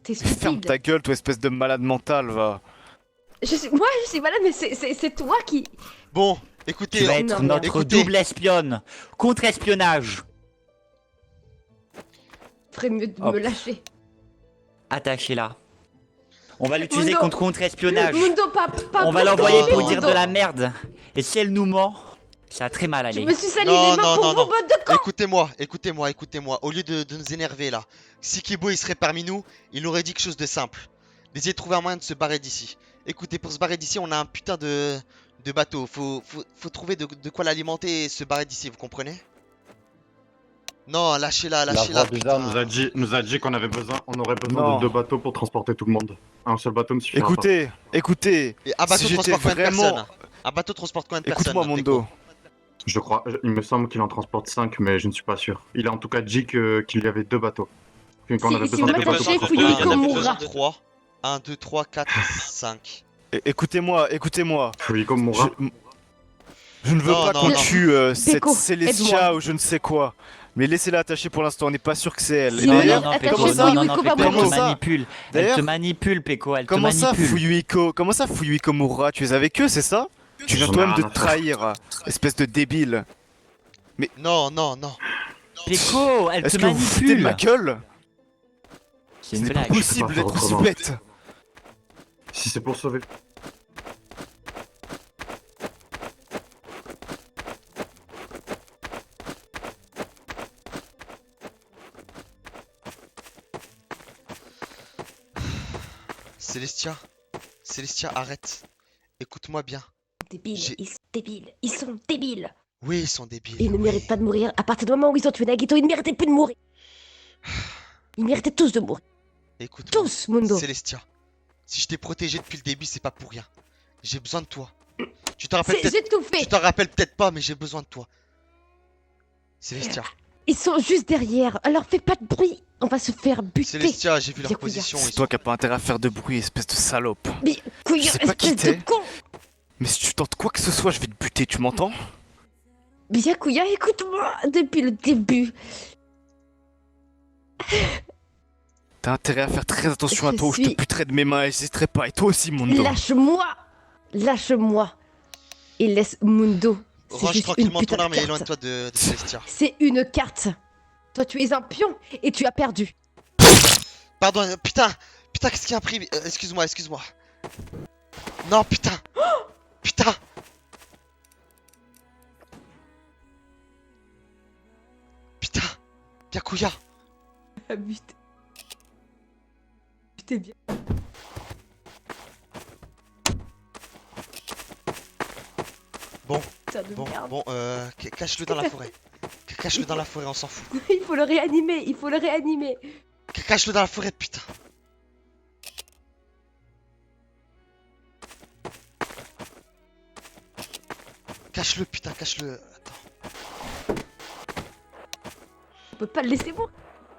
T'es Ferme stupide. ta gueule, toi, espèce de malade mental, va. Moi, je suis malade, mais c'est toi qui... Bon, tu écoutez, vas non, être mais notre écoutez. double espionne. Contre-espionnage. ferait mieux de Hop. me lâcher. Attachez-la. On va l'utiliser Mundo. contre contre-espionnage. Mundo, pas On va plus l'envoyer t'occuper, pour dire Mundo. de la merde. Et si elle nous ment, ça a très mal Je allé. me suis sali Non, les mains non, pour non, vos non. bottes de camp. écoutez-moi. Au lieu de nous énerver là, si Kibo il serait parmi nous, il aurait dit quelque chose de simple. D'essayer de trouver un moyen de se barrer d'ici. Écoutez, pour se barrer d'ici, on a un putain de bateau. Faut trouver de quoi l'alimenter et se barrer d'ici, vous comprenez? Non, lâchez-la, La lâchez-la. voix bizarre putain. nous a dit qu'on avait besoin, on aurait besoin Non. de 2 bateaux pour transporter tout le monde. Un seul bateau ne suffira pas. Écoutez, Et un bateau si j'étais transporte combien de vraiment... personnes? Un bateau transporte combien de personnes? Écoute-moi, notre Mondo. écho Je crois, il me semble qu'il en transporte 5, mais je ne suis pas sûr. Il a en tout cas dit qu'il y avait 2 bateaux. Qu'on Si- avait si besoin vous de 2 bateaux m'attachez, pour Fuyuhiko transporter les gens. mourra. 3, 1, 2, 3, 4, 5. Écoutez-moi. Fuyuhiko mourra. Je ne veux Non, pas non, qu'on non. tue cette Beko, Célestia aide-moi. ou je ne sais quoi. Mais laissez-la attacher pour l'instant, on n'est pas sûr que c'est elle. Si, Et non, d'ailleurs, non, Peko, comment ça Fuyuhiko non, non, va Peko, elle mourir. te manipule. Elle D'ailleurs, te manipule, Peko, elle te comment ça, manipule. Fuyuhiko mourra? Tu es avec eux, c'est ça? Tu viens J'en ai toi-même de rien te à faire. trahir, espèce de débile. Non, non, non. Peko, elle Est-ce te que vous vous foutez de ma manipule. gueule? C'est Ce une n'est pas blague. possible Je peux pas d'être faire aussi autrement. bête. Si c'est pour sauver. Célestia. Célestia, arrête. Écoute-moi bien. Débiles, J'ai- ils sont débiles, ils sont débiles. Oui, ils sont débiles. Ils ne oui. méritent pas de mourir. À partir du moment où ils ont tué Nagito, ils ne méritaient plus de mourir. Ils méritaient tous de mourir. Écoute-moi. Tous, Mundo. Célestia. Si je t'ai protégé depuis le début, c'est pas pour rien. J'ai besoin de toi. Tu t'en rappelles peut-être. J'ai tout Tu fait. t'en rappelles peut-être pas, mais j'ai besoin de toi. Célestia. Ils sont juste derrière. Alors fais pas de bruit. On va se faire buter. Célestia, j'ai vu leur Byakuya. position. C'est Ils toi sont... qui as pas intérêt à faire de bruit, espèce de salope. Mais couillon, Je sais pas qui espèce de t'es. con. Mais si tu tentes quoi que ce soit, je vais te buter, tu m'entends? Byakuya, écoute-moi depuis le début. T'as intérêt à faire très attention à Je toi ou je te suis- buterai de mes mains et j'hésiterai pas. Et toi aussi, Mundo. Lâche-moi. Lâche-moi. Et laisse Mundo. C'est Range juste une tranquillement putain ton de arme et carte. éloigne-toi de Célestia. C'est une carte. Toi, tu es un pion et tu as perdu. Pardon, putain. Putain, qu'est-ce qui a pris? Excuse-moi, excuse-moi. Non, putain. Putain. Putain. Byakuya. Putain. Putain, bien. Bon, Putain de bon, merde. bon, cache-le dans la forêt. Cache-le dans la forêt, on s'en fout. Il faut le réanimer. Il faut le réanimer. Cache-le dans la forêt, putain. Cache-le, putain, cache-le. Attends. On peut pas le laisser mourir.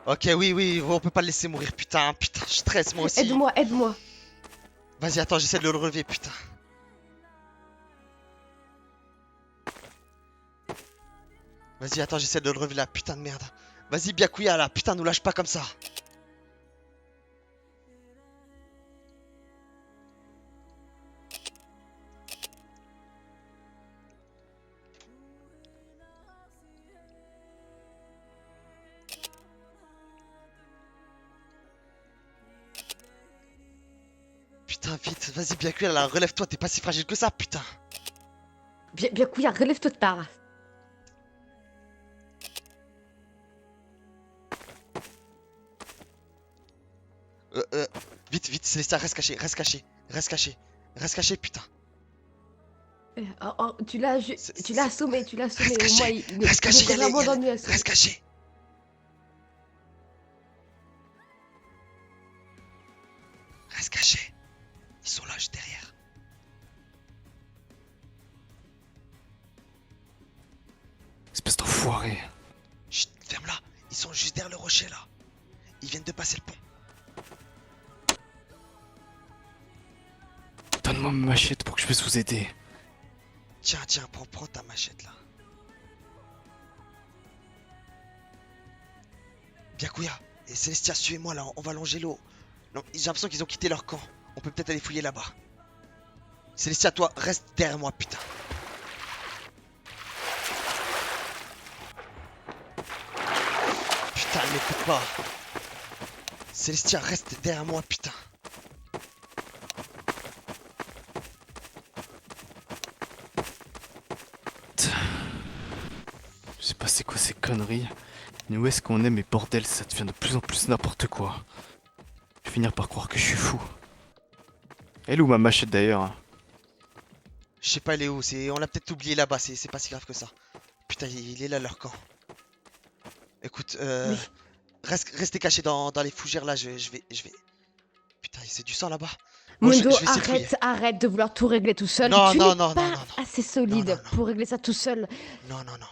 Ok, oui, on peut pas le laisser mourir, putain, putain, je stresse moi aussi. Aide-moi, aide-moi. Vas-y, attends, j'essaie de le relever, putain. Vas-y, attends, j'essaie de le relever là, putain de merde. Vas-y, Byakuya là, putain, nous lâche pas comme ça. Putain, vite, vas-y, Byakuya là, relève-toi, t'es pas si fragile que ça, putain. Byakuya, relève-toi de part. Vite, vite, Célestia, reste caché, reste caché, reste caché, reste caché, putain. Tu l'as C'est- tu l'as assommé, tu l'as assommé. Reste Au moins, caché, il reste caché, est vraiment y'a dans les- le nuage. reste caché. Reste caché. Ils sont là, juste derrière. Espèce d'enfoiré. Chut, ferme-la. Ils sont juste derrière le rocher là. Ils viennent de passer le pont. Donne-moi ma machette pour que je puisse vous aider. Tiens, tiens, prends ta machette là. Byakuya et Célestia, suivez-moi là, on va longer l'eau. Non, j'ai l'impression qu'ils ont quitté leur camp. On peut peut-être aller fouiller là-bas. Célestia, toi, reste derrière moi, putain. Putain, elle m'écoute pas. Célestia, reste derrière moi, putain. Je sais pas c'est quoi ces conneries. Mais où est-ce qu'on est, mais bordel, ça devient de plus en plus n'importe quoi. Je vais finir par croire que je suis fou. Elle est où ma machette d'ailleurs? Je sais pas, elle est où, on l'a peut-être oublié là-bas, c'est pas si grave que ça. Putain, il est là leur camp. Écoute, restez cachés dans les fougères là, je vais. Putain, c'est du sang là-bas. Bon, Mundo, je vais essayer de fouiller. arrête de vouloir tout régler tout seul. Non, tu non, n'es non, pas non, non. assez solide Non, non, non. pour régler ça tout seul. Non, non, non.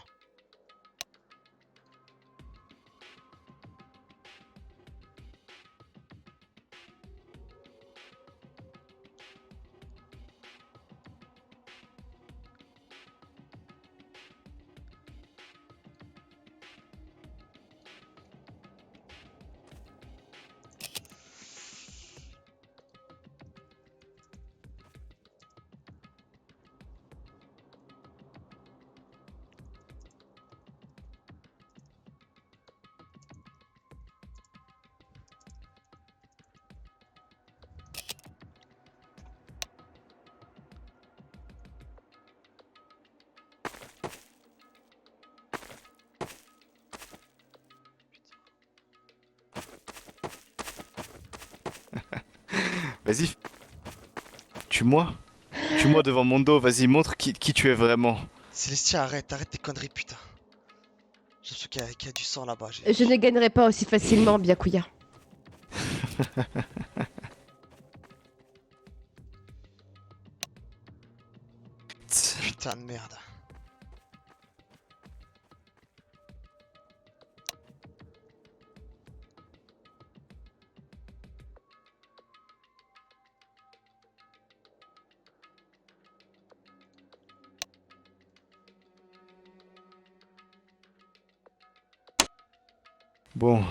Vas-y. Tue-moi. Tue-moi devant mon dos, vas-y, montre qui tu es vraiment. Célestia, arrête tes conneries, putain. J'ai l'impression qu'il y a du sang là-bas. Je ne gagnerai pas aussi facilement, Byakuya. Putain de merde. Bon.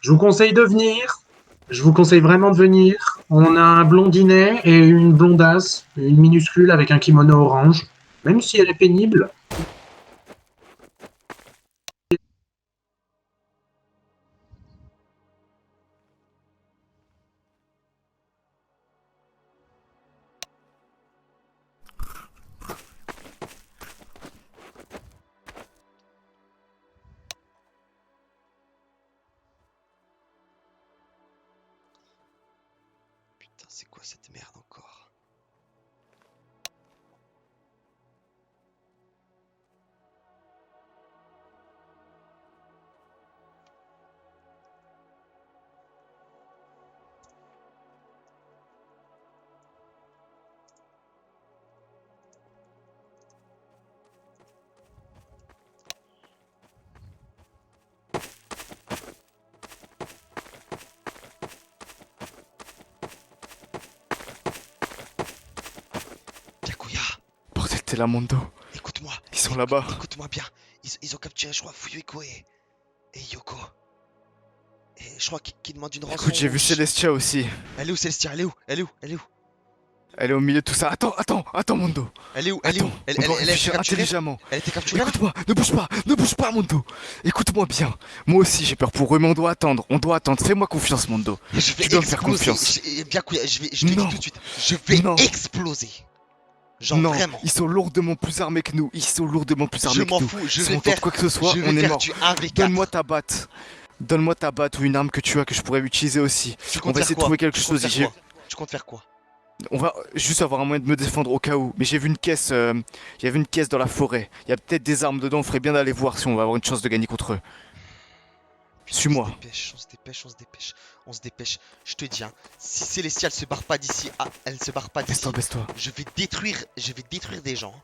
Je vous conseille de venir. Je vous conseille vraiment de venir. On a un blondinet et une blondasse, une minuscule avec un kimono orange. Même si elle est pénible. Putain, c'est quoi cette merde encore? Byakuya, Bordel, t'es là, Mondo. écoute-moi. Ils sont là-bas. Écoute-moi bien. Ils ont capturé, je crois, Fuyuiko et Yoko. Et je crois qu'ils demandent une rançon. Écoute, j'ai vu Celestia aussi. Elle est où, Celestia? Elle est où? Elle est où? Elle est où? Elle est au milieu de tout ça. Attends, Mondo. Elle est où? Elle est où? Attends, Elle on doit a été réfléchir capturée? intelligemment. Elle a été capturée là? Écoute-moi, ne bouge pas, Mondo. Écoute-moi bien. Moi aussi, j'ai peur pour eux, mais on doit attendre. Fais-moi confiance, Mondo. Je vais Tu dois me faire exploser. confiance. Byakuya, je te le dis Non. tout de suite. Je vais Non. exploser. Genre Non, vraiment. ils sont lourdement plus armés que nous. Je m'en fous. Je Si vais on tente faire quoi que ce soit, je on vais est faire mort. du 1v4. Donne-moi ta batte. Donne-moi ta batte ou une arme que tu as que je pourrais utiliser aussi. Tu On comptes va faire essayer de quoi? trouver quelque Tu comptes chose. faire quoi? Tu comptes faire quoi? On va juste avoir un moyen de me défendre au cas où. Mais j'ai vu une caisse. Il y avait une caisse dans la forêt. Il y a peut-être des armes dedans. On ferait bien d'aller voir si on va avoir une chance de gagner contre eux. Putain, Suis-moi. On se dépêche. Je te dis, hein, si Célestia elle se barre pas d'ici, elle se barre pas d'ici, Baisse-toi. je vais détruire des gens.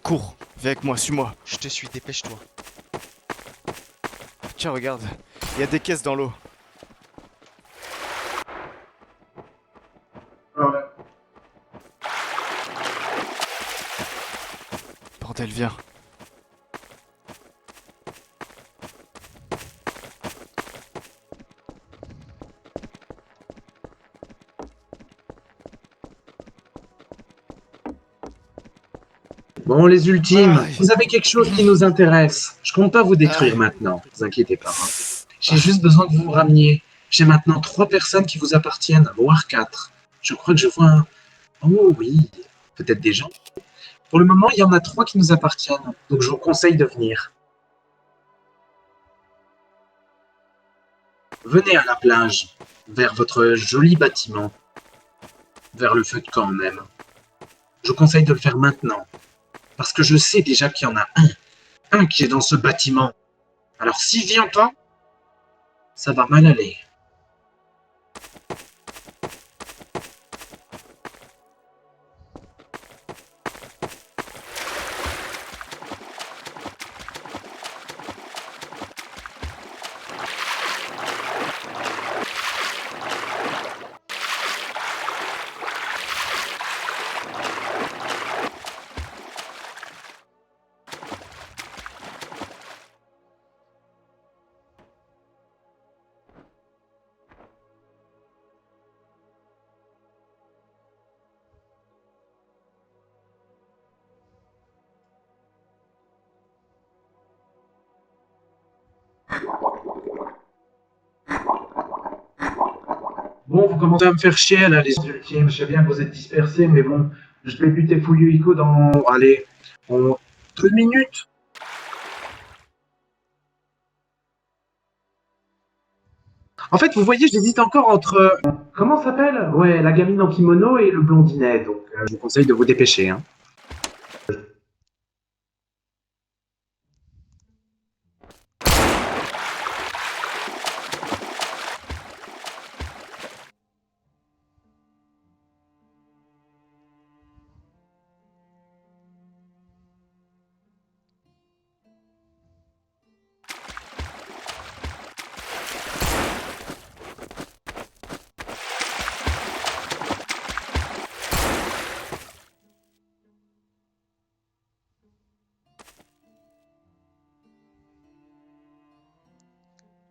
Cours. Viens avec moi, suis-moi. Je te suis, dépêche-toi. Tiens, regarde. Il y a des caisses dans l'eau. Bordel, viens. Bon, les ultimes, Aïe. vous avez quelque chose qui nous intéresse. Je compte pas vous détruire maintenant, vous inquiétez pas. Hein. J'ai juste besoin que vous vous rameniez. J'ai maintenant 3 personnes qui vous appartiennent, voire 4. Je crois que je vois un... Oh oui, peut-être des gens. Pour le moment, il y en a 3 qui nous appartiennent, donc je vous conseille de venir. Venez à la plage, vers votre joli bâtiment, vers le feu de camp même. Je vous conseille de le faire maintenant, parce que je sais déjà qu'il y en a un qui est dans ce bâtiment. Alors s'il vient pas, ça va mal aller. Bon, vous commencez à me faire chier là, les ultimes. Je sais bien que vous êtes dispersés, mais bon, je vais buter Fuyuhiko dans... Allez, en 2 minutes. En fait, vous voyez, j'hésite encore entre... Comment ça s'appelle? Ouais, la gamine en kimono et le blondinet. Donc, je vous conseille de vous dépêcher. Hein.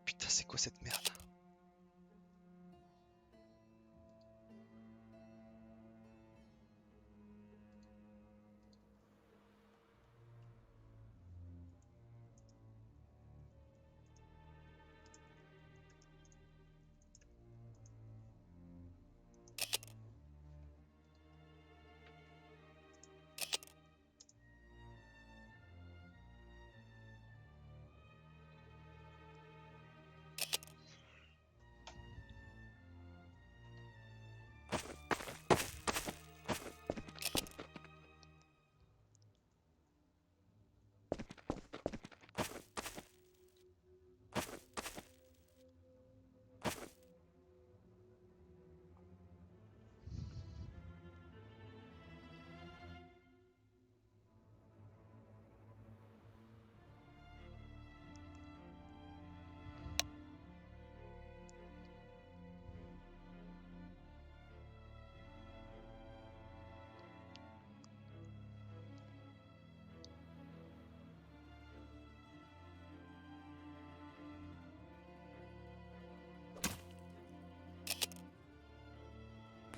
Putain, c'est quoi cette merde?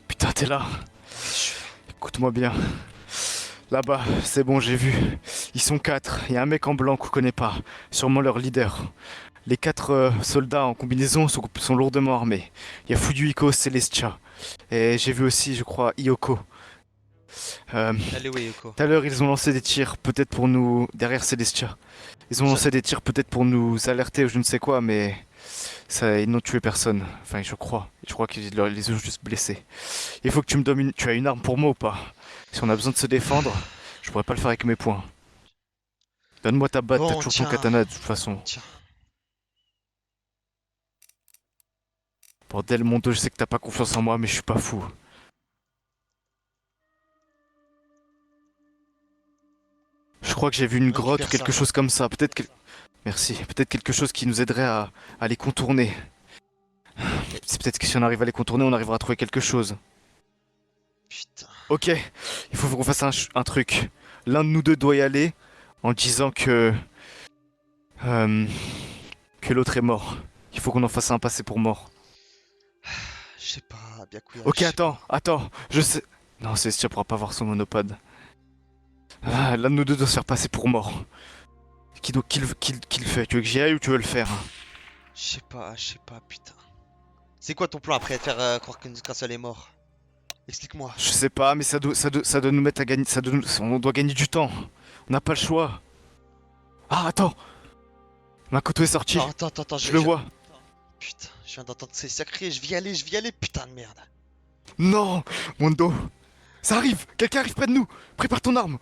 Putain, t'es là. Écoute-moi bien. Là-bas, c'est bon, j'ai vu. Ils sont 4. Il y a un mec en blanc qu'on connaît pas. Sûrement leur leader. Les 4 soldats en combinaison sont lourdement armés. Il y a Fuyuhiko, Celestia. Et j'ai vu aussi, je crois, Hyoko. Allez, ouais, Yoko. Tout à l'heure, ils ont lancé des tirs, peut-être pour nous... Derrière Celestia. Ils ont lancé des tirs, peut-être pour nous alerter ou je ne sais quoi, mais... Ça, ils n'ont tué personne. Enfin, je crois. Je crois qu'ils les ont juste blessés. Il faut que tu me donnes une... Tu as une arme pour moi ou pas? Si on a besoin de se défendre, je pourrais pas le faire avec mes poings. Donne-moi ta batte, Bon, t'as toujours tiens. ton katana de toute façon. Tiens. Bordel, mon dos, je sais que t'as pas confiance en moi, mais je suis pas fou. Je crois que j'ai vu une grotte ou Récupère quelque ça. chose comme ça. Peut-être que... Merci. Peut-être quelque chose qui nous aiderait à les contourner. C'est peut-être que si on arrive à les contourner, on arrivera à trouver quelque chose. Putain. Ok, il faut qu'on fasse un truc. L'un de nous deux doit y aller en disant que l'autre est mort. Il faut qu'on en fasse un passer pour mort. Je sais pas, Byakuya. Ok, je sais attends, je sais... Non, Celestia pourra pas voir son monopode. Ah, l'un de nous deux doit se faire passer pour mort. Qui le fait? Tu veux que j'y aille ou tu veux le faire? Je sais pas, putain. C'est quoi ton plan après de faire croire qu'un seul est mort? Explique-moi. Je sais pas, mais ça doit nous mettre à gagner... on doit gagner du temps. On n'a pas le choix. Ah, attends! Makoto est sorti. Non, attends, Je le vois. Putain, je viens d'entendre ces sacrés, je vais y aller, putain de merde. Non! Mon dos! Ça arrive! Quelqu'un arrive près de nous! Prépare ton arme!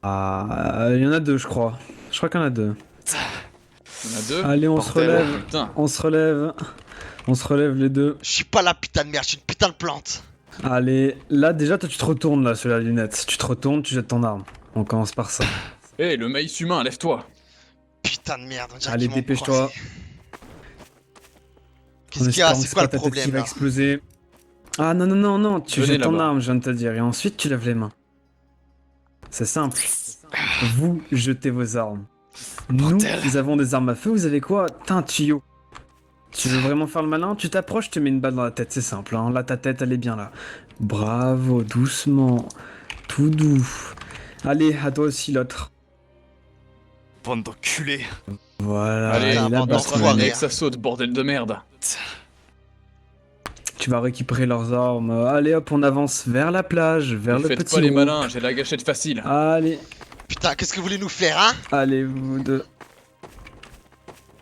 Ah, il y en a 2, je crois. Je crois qu'il y en a 2. Il y en a 2. Allez, on se relève. Putain. On se relève. On se relève les deux. Je suis pas là, putain de merde, je suis une putain de plante. Allez, là déjà, toi tu te retournes là sur la lunette. Tu te retournes, tu jettes ton arme. On commence par ça. Eh, le maïs humain, lève-toi. Putain de merde, on dirait Allez, qu'ils m'ont dépêche-toi. croisé. Qu'est-ce qu'il y a? C'est quoi le ta tête qui problème va là? exploser. Ah non, tu Venez jettes ton là-bas. arme, je viens de te dire. Et ensuite, tu lèves les mains. C'est simple. Vous jetez vos armes. Bordel. Nous avons des armes à feu, vous avez quoi? T'as un tuyau. Tu veux vraiment faire le malin? Tu t'approches, tu mets une balle dans la tête, c'est simple. Hein. Là, ta tête, elle est bien là. Bravo, doucement. Tout doux. Allez, à toi aussi l'autre. Bande d'enculés. Voilà, Allez, et là, bande bah, d'enfoirés. mec, ça saute, bordel de merde. tu vas récupérer leurs armes. Allez hop, on avance vers la plage, vers le Faites petit pas les groupe. malins, j'ai la gâchette facile. Allez, Putain, qu'est-ce que vous voulez nous faire, hein? allez, vous deux.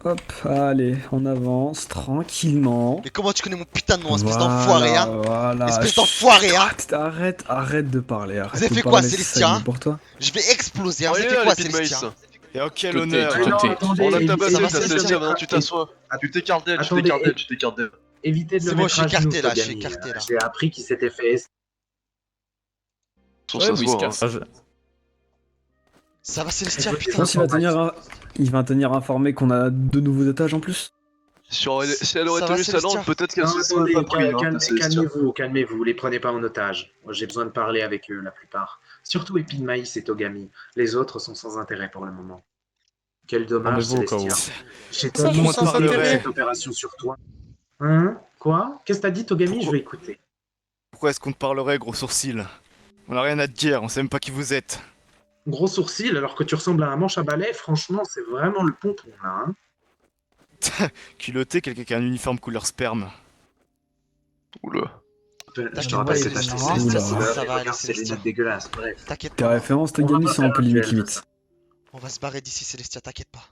Hop, allez, on avance tranquillement. Mais comment tu connais mon putain de nom, espèce Voilà, d'enfoiré, hein? Voilà. Espèce d'enfoiré, hein? Arrête de parler. Arrête avez de fait quoi, parler, Célestia, ça y est hein pour toi. Je vais exploser, hein? Vous avez fait quoi, Célestia? Et en quel Tout est- honneur. tout est- attendez, On a évitez- tabassé va, ta Célestia, Célestia, maintenant tu t'assois. Tu t'écartes d'elle, tu Attendez, t'écartes d'elle, tu t'écartes d'elle. Évitez de C'est le bon, mettre je suis à genoux, écarté, là, je suis Togami. écarté, là. J'ai appris qu'il s'était fait... Sur Ouais, ça oui, se il se voit, casse. Ça va, Célestia, Je putain? pense qu'il va il va tenir informé qu'on a deux nouveaux otages en plus. Si elle aurait Ça va, tenu sa Célestia? langue, peut-être qu'elle Non, se serait pas pris. calmez-vous, les prenez pas en otage. J'ai besoin de parler avec eux, la plupart. Surtout Épine Maïs et Togami. Les autres sont sans intérêt pour le moment. Quel dommage, Célestia. J'ai Ça, tellement sans compté intérêt. cette opération sur toi. Hein? Quoi? Qu'est-ce que t'as dit, Togami? Je vais écouter. Pourquoi est-ce qu'on te parlerait, gros sourcil? On a rien à te dire, on sait même pas qui vous êtes. Gros sourcil, alors que tu ressembles à un manche à balai, franchement, c'est vraiment le pompon, là, hein? Culotté, quelqu'un qui a un uniforme couleur sperme. Oula. Je te rappelle, c'est ta Célestia, Célestia, ça va aller, regarde ces Célestia. lunettes dégueulasses, bref. T'inquiète Tes pas, références, On va Togami, pas sont un faire peu un limites duel, limite. on va se barrer d'ici, Célestia, t'inquiète pas.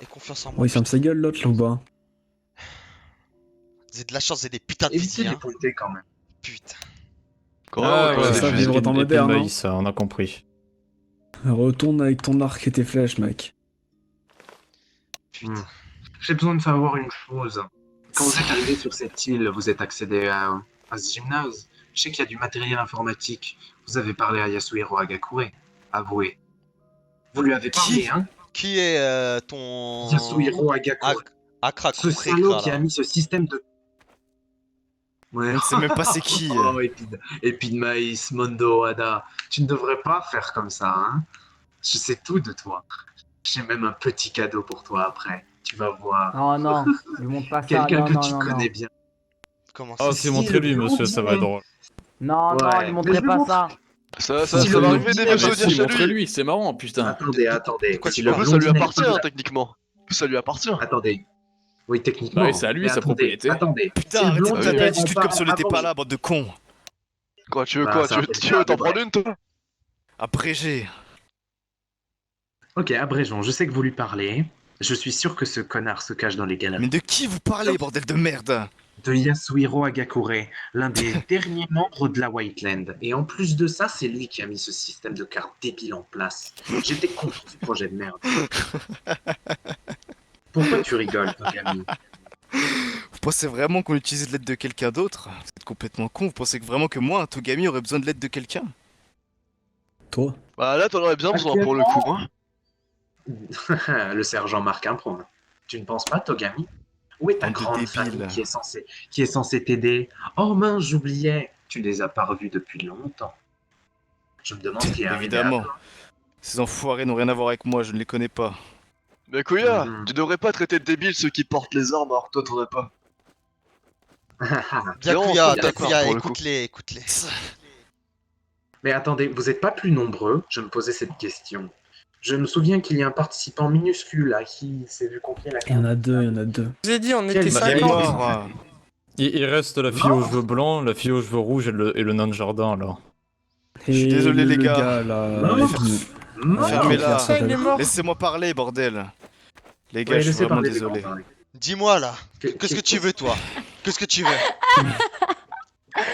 Aie confiance en moi. Oh, il ferme sa gueule l'autre là ou pas? Vous avez de la chance, vous avez des putains de Évitez fusils, de hein. pointer quand même. Putain. Ah, ouais, ça, vivre en temps moderne, hein. ça, on a compris. Retourne avec ton arc et tes flèches, mec. Putain. J'ai besoin de savoir une chose. Quand vous êtes arrivé sur cette île, vous êtes accédé à ce gymnase. Je sais qu'il y a du matériel informatique. Vous avez parlé à Yasuhiro Agakure. Avouez. Vous lui avez parlé, hein? Qui est ton... Yasuhiro Agakure. Akra Ce salaud qui a mis ce système de... Ouais. On ne sait même pas c'est qui. Oh, Épine Maïs, Mondo, Ada. Tu ne devrais pas faire comme ça, hein? Je sais tout de toi. J'ai même un petit cadeau pour toi après. Tu vas voir. Oh non, lui montre pas ça. Quelqu'un Non, que non, tu non, connais non. bien. Comment Oh, ça? c'est montrez-lui, monsieur, ça va être drôle. Non, non, Ouais, lui mais montrez je pas vous- ça. Ça Si va le arriver des blondinette- souvenirs chez lui. montrez-lui, c'est marrant, putain. Attendez. quoi Si tu le parles? Ça lui blondinette appartient, vous a- techniquement. Ça lui appartient. Attendez. Oui, techniquement. Ouais, c'est à lui, Mais sa attendez, propriété. Attendez. Putain, Si le arrête de blondinette taper, en discute parle comme si on n'était avant- pas là, bande de cons. Quoi, tu veux Bah, quoi? ça Tu veux va tu veux t'en être prendre une, toi? Abrégé. Ok, abrégeons. Je sais que vous lui parlez. Je suis sûr que ce connard se cache dans les galeries. Mais de qui vous parlez, bordel de merde? De Yasuhiro Agakure, l'un des derniers membres de la Whiteland. Et en plus de ça, c'est lui qui a mis ce système de cartes débile en place. J'étais contre ce projet de merde. Pourquoi tu rigoles, Togami? Vous pensez vraiment qu'on utilise l'aide de quelqu'un d'autre? Vous êtes complètement con, vous pensez que vraiment que moi, un Togami, aurait besoin de l'aide de quelqu'un? Toi? Bah là, t'en aurais bien besoin pour le coup, hein. Le sergent marque un point. Tu ne penses pas, Togami? Où est ta Bande de grande débiles. famille qui est censée t'aider? Oh mince, j'oubliais. Tu les as pas revus depuis longtemps. Je me demande qui est arrivé Évidemment. après. Ces enfoirés n'ont rien à voir avec moi, je ne les connais pas. Mais Kuya, Mhm. tu devrais pas traiter de débiles ceux qui portent les armes alors que toi t'en as pas. Byakuya, d'accord, Byakuya, pour le coup. écoute-les. Mais attendez, vous n'êtes pas plus nombreux? Je me posais cette question. Je me souviens qu'il y a un participant minuscule à qui s'est vu confier la Il y en a deux, il y en a deux. Je vous ai dit, on Quel était bâtard. Il est 50. mort. Il reste la fille aux cheveux blancs, la fille aux cheveux rouges et le nain de jardin, alors. Je suis désolé, les le gars. là, Non. Fermez-la. Ça, il est mort. Laissez-moi parler, bordel. Les gars, Ouais, je suis laissez vraiment parler les désolé. grands, parler. Dis-moi là, qu'est-ce que tu veux toi? Qu'est-ce que tu veux?